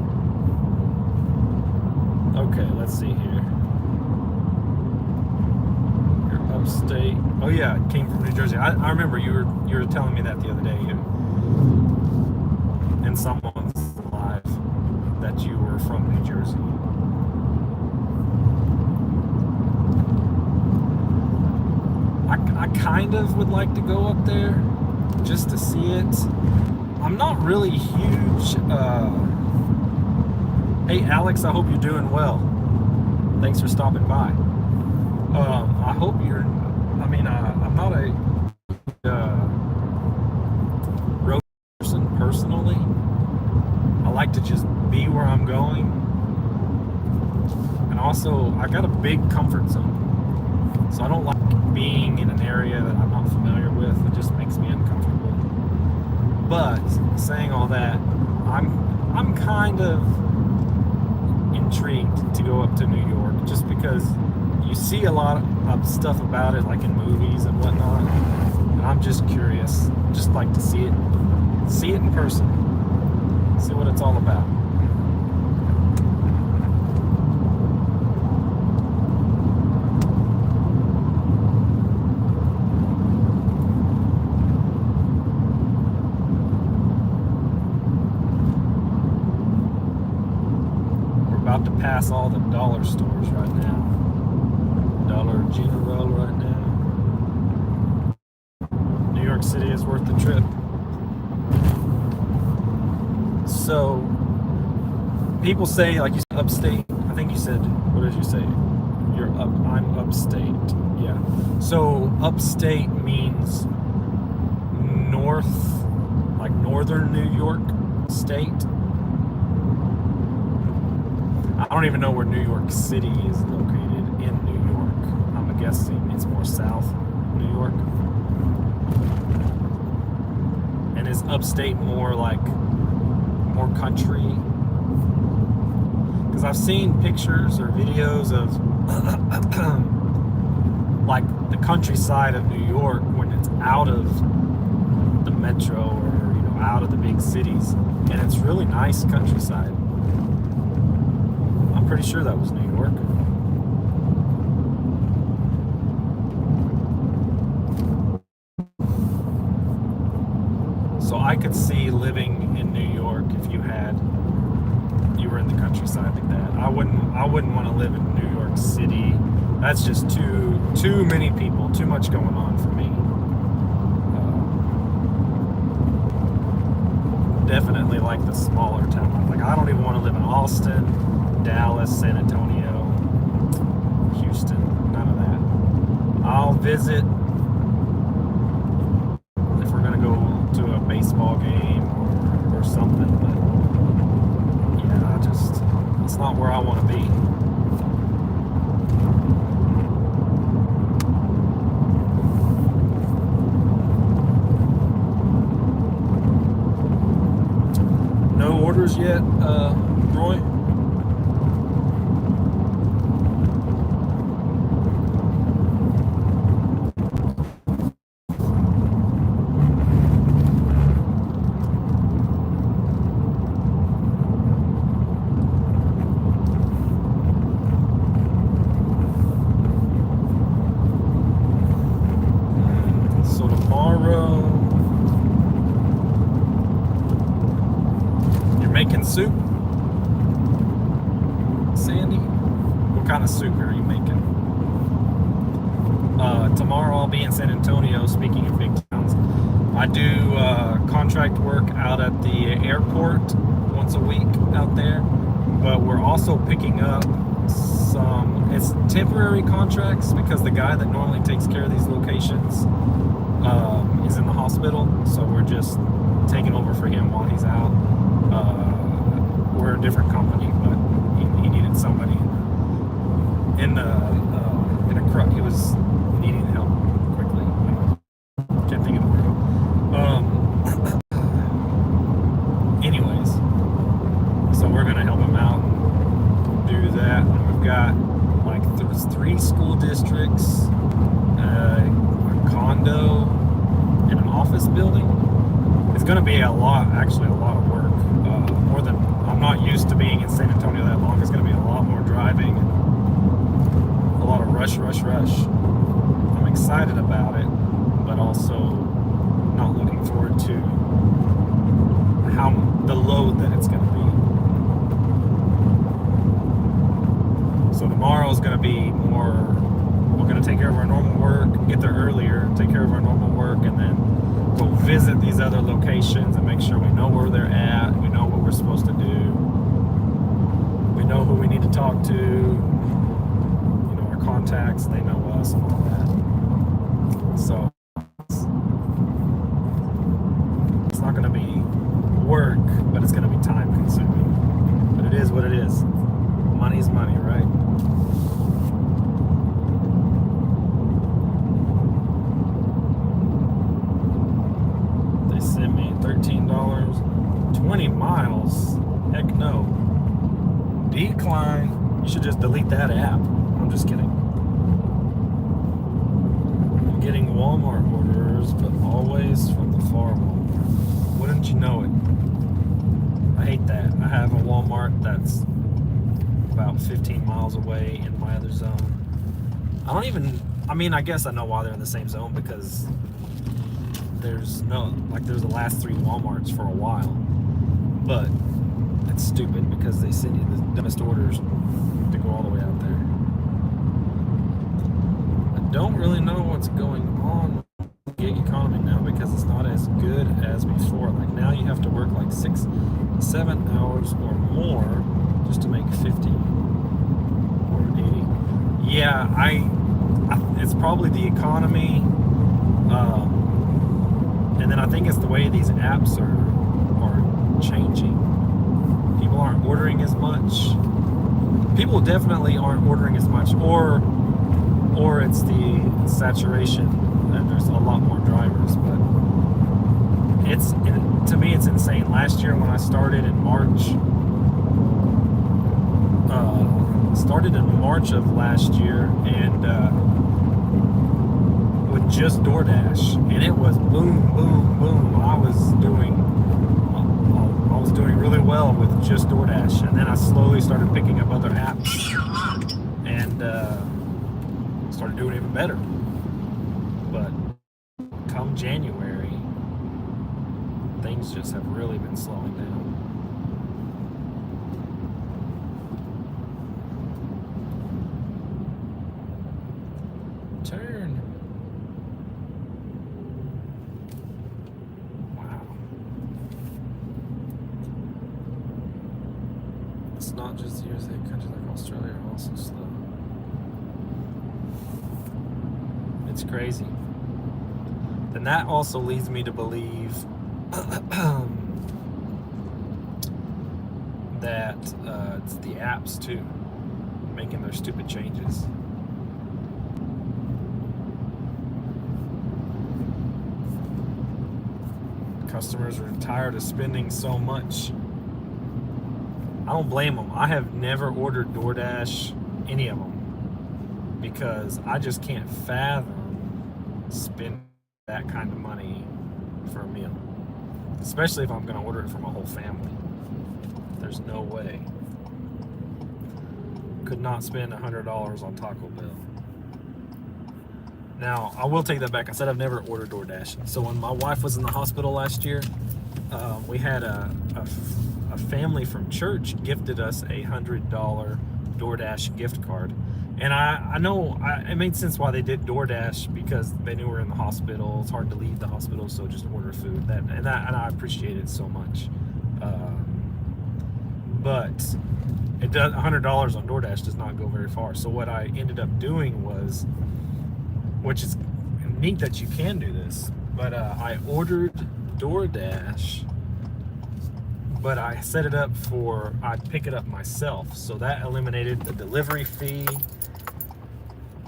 Okay, let's see here. You're upstate. Oh yeah, it came from New Jersey. I remember you were telling me that the other day. In someone's live that you were from New Jersey. I kind of would like to go up there just to see it. I'm not really huge. Hey Alex, I hope you're doing well. Thanks for stopping by. I hope you're. I'm not a road person personally. I like to just be where I'm going, and also I got a big comfort zone, so I don't like being in an area that I'm not familiar with. It just makes me uncomfortable. But saying all that, I'm kind of intrigued to go up to New York just because you see a lot of stuff about it, like in movies and whatnot, and I'm just curious. Just like to see it in person, see what it's all about. About to pass all the dollar stores right now. Dollar General right now. New York City is worth the trip. So people say, like you said, upstate. I think you said, what did you say? I'm upstate. Yeah. So upstate means north, like northern New York state. I don't even know where New York City is located in New York. I'm guessing it's more south New York. And is upstate more like more country? Because I've seen pictures or videos of like the countryside of New York when it's out of the metro or out of the big cities, and it's really nice countryside. I'm pretty sure that was New York. So I could see living in New York if you were in the countryside like that. I wouldn't want to live in New York City. That's just too many people, too much going on for me. Definitely like the smaller town. Like I don't even want to live in Austin, Dallas, San Antonio, Houston, none of that. I'll visit if we're gonna go to a baseball game or something, but yeah, it's not where I want to be. yours yet, Roy? So tomorrow, you're making soup, Sandy? What kind of soup are you making? Tomorrow I'll be in San Antonio, speaking of big towns. I do contract work out at the airport once a week out there, but we're also picking up it's temporary contracts because the guy that normally takes care of these locations is in the hospital, so we're just taking over for him while he's out. We're a different company, but he needed somebody in a truck. He was needing help quickly. Can't think of the word. Anyways, so we're gonna help him out and do that. And we've got there's 3 school districts, a condo, and an office building. It's gonna be a lot of work. More than I'm not used to being in San Antonio that long. It's gonna be a lot more driving and a lot of rush. I'm excited about it, but also not looking forward to the load that it's gonna be. So tomorrow's gonna be more, we're gonna take care of our normal work, get there earlier, take care of our normal work, and then go visit these other locations and make sure we know where they're at, we know what we're supposed to do, we know who we need to talk to, you know, our contacts, they know us and all that. So it's not gonna be work, but it's gonna be time consuming. But it is what it is. Money's money, right? They sent me $13, 20 miles. Heck no. Decline. You should just delete that app. I'm just kidding. I'm getting Walmart orders, but always from the far Walmart. Wouldn't you know it? I hate that. I have a Walmart that's about 15 miles away in my other zone. I guess I know why they're in the same zone, because there's the last 3 Walmarts for a while, but it's stupid because they send you the dumbest orders to go all the way out there. I don't really know what's going on with the gig economy now, because it's not as good as before. Like now you have to work like 6-7 hours or more just to make 50 or 80. Yeah, it's probably the economy, and then I think it's the way these apps are changing. People aren't ordering as much. People definitely aren't ordering as much, or it's the saturation and there's a lot more drivers. But to me it's insane. Last year when I started in March of last year, and with just Doordash, and it was boom. I was doing really well with just Doordash, and then I slowly started picking up other apps and started doing even better. But come January, things just have really been slowing down. Turn. Wow. It's not just the USA, countries like Australia are also slow. It's crazy. Then that also leads me to believe that it's the apps too, making their stupid changes. Customers are tired of spending so much don't blame them. I have never ordered DoorDash, any of them, because I just can't fathom spending that kind of money for a meal, especially if I'm going to order it for my whole family. There's no way. Could not spend $100 on Taco Bell. Now, I will take that back. I said I've never ordered DoorDash. So when my wife was in the hospital last year, we had a family from church gifted us a $100 DoorDash gift card. And I know it made sense why they did DoorDash, because they knew we were in the hospital. It's hard to leave the hospital, so just order food. And I appreciate it so much. But it does, $100 on DoorDash does not go very far. So what I ended up doing was, which is neat that you can do this, but I ordered DoorDash, but I set it up for I'd pick it up myself. So that eliminated the delivery fee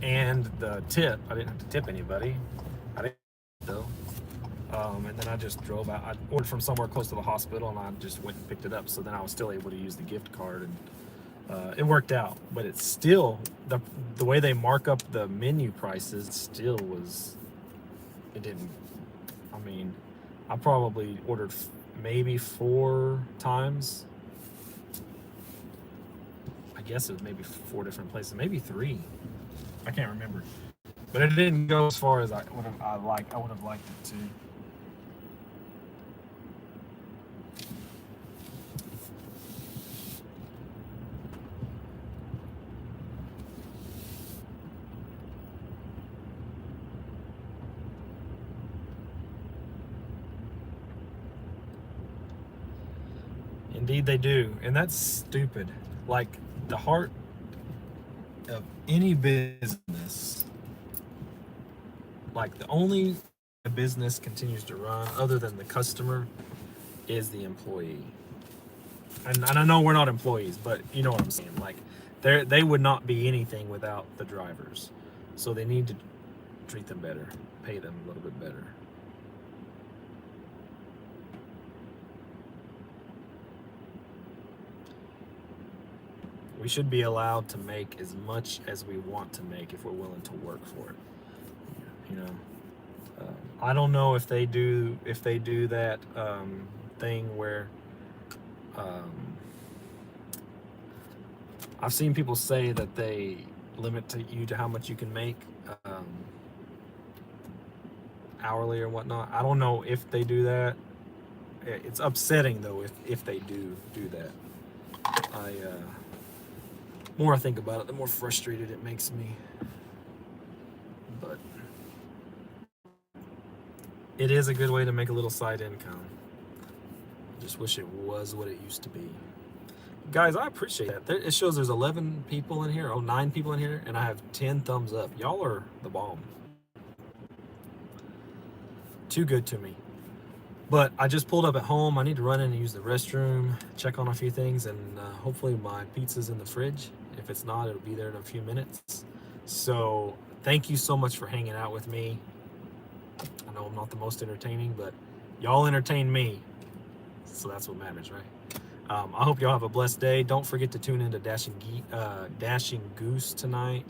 and the tip. I didn't have to tip anybody. I didn't though. And then I just drove out. I ordered from somewhere close to the hospital, and I just went and picked it up. So then I was still able to use the gift card, and it worked out. But it's still the way they mark up the menu prices. Still was, it didn't. I mean, I probably ordered maybe 4 times. I guess it was maybe 4 different places, maybe 3. I can't remember. But it didn't go as far as I would have liked it to. Indeed they do. And that's stupid. Like, the heart of any business, like the only business continues to run other than the customer is the employee. And I know we're not employees, but you know what I'm saying. Like, they would not be anything without the drivers. So they need to treat them better, pay them a little bit better. We should be allowed to make as much as we want to make if we're willing to work for it. You know, I don't know if they do that thing where I've seen people say that they limit you to how much you can make hourly or whatnot. I don't know if they do that. It's upsetting though if they do that. More I think about it, the more frustrated it makes me. But it is a good way to make a little side income. I just wish it was what it used to be. Guys, I appreciate that. It shows there's 11 people in here, 9 people in here, and I have 10 thumbs up. Y'all are the bomb. Too good to me. But I just pulled up at home. I need to run in and use the restroom, check on a few things, and hopefully my pizza's in the fridge. If it's not, it'll be there in a few minutes. So thank you so much for hanging out with me. I know I'm not the most entertaining, but y'all entertain me. So that's what matters, right? I hope y'all have a blessed day. Don't forget to tune into Dashing Goose tonight.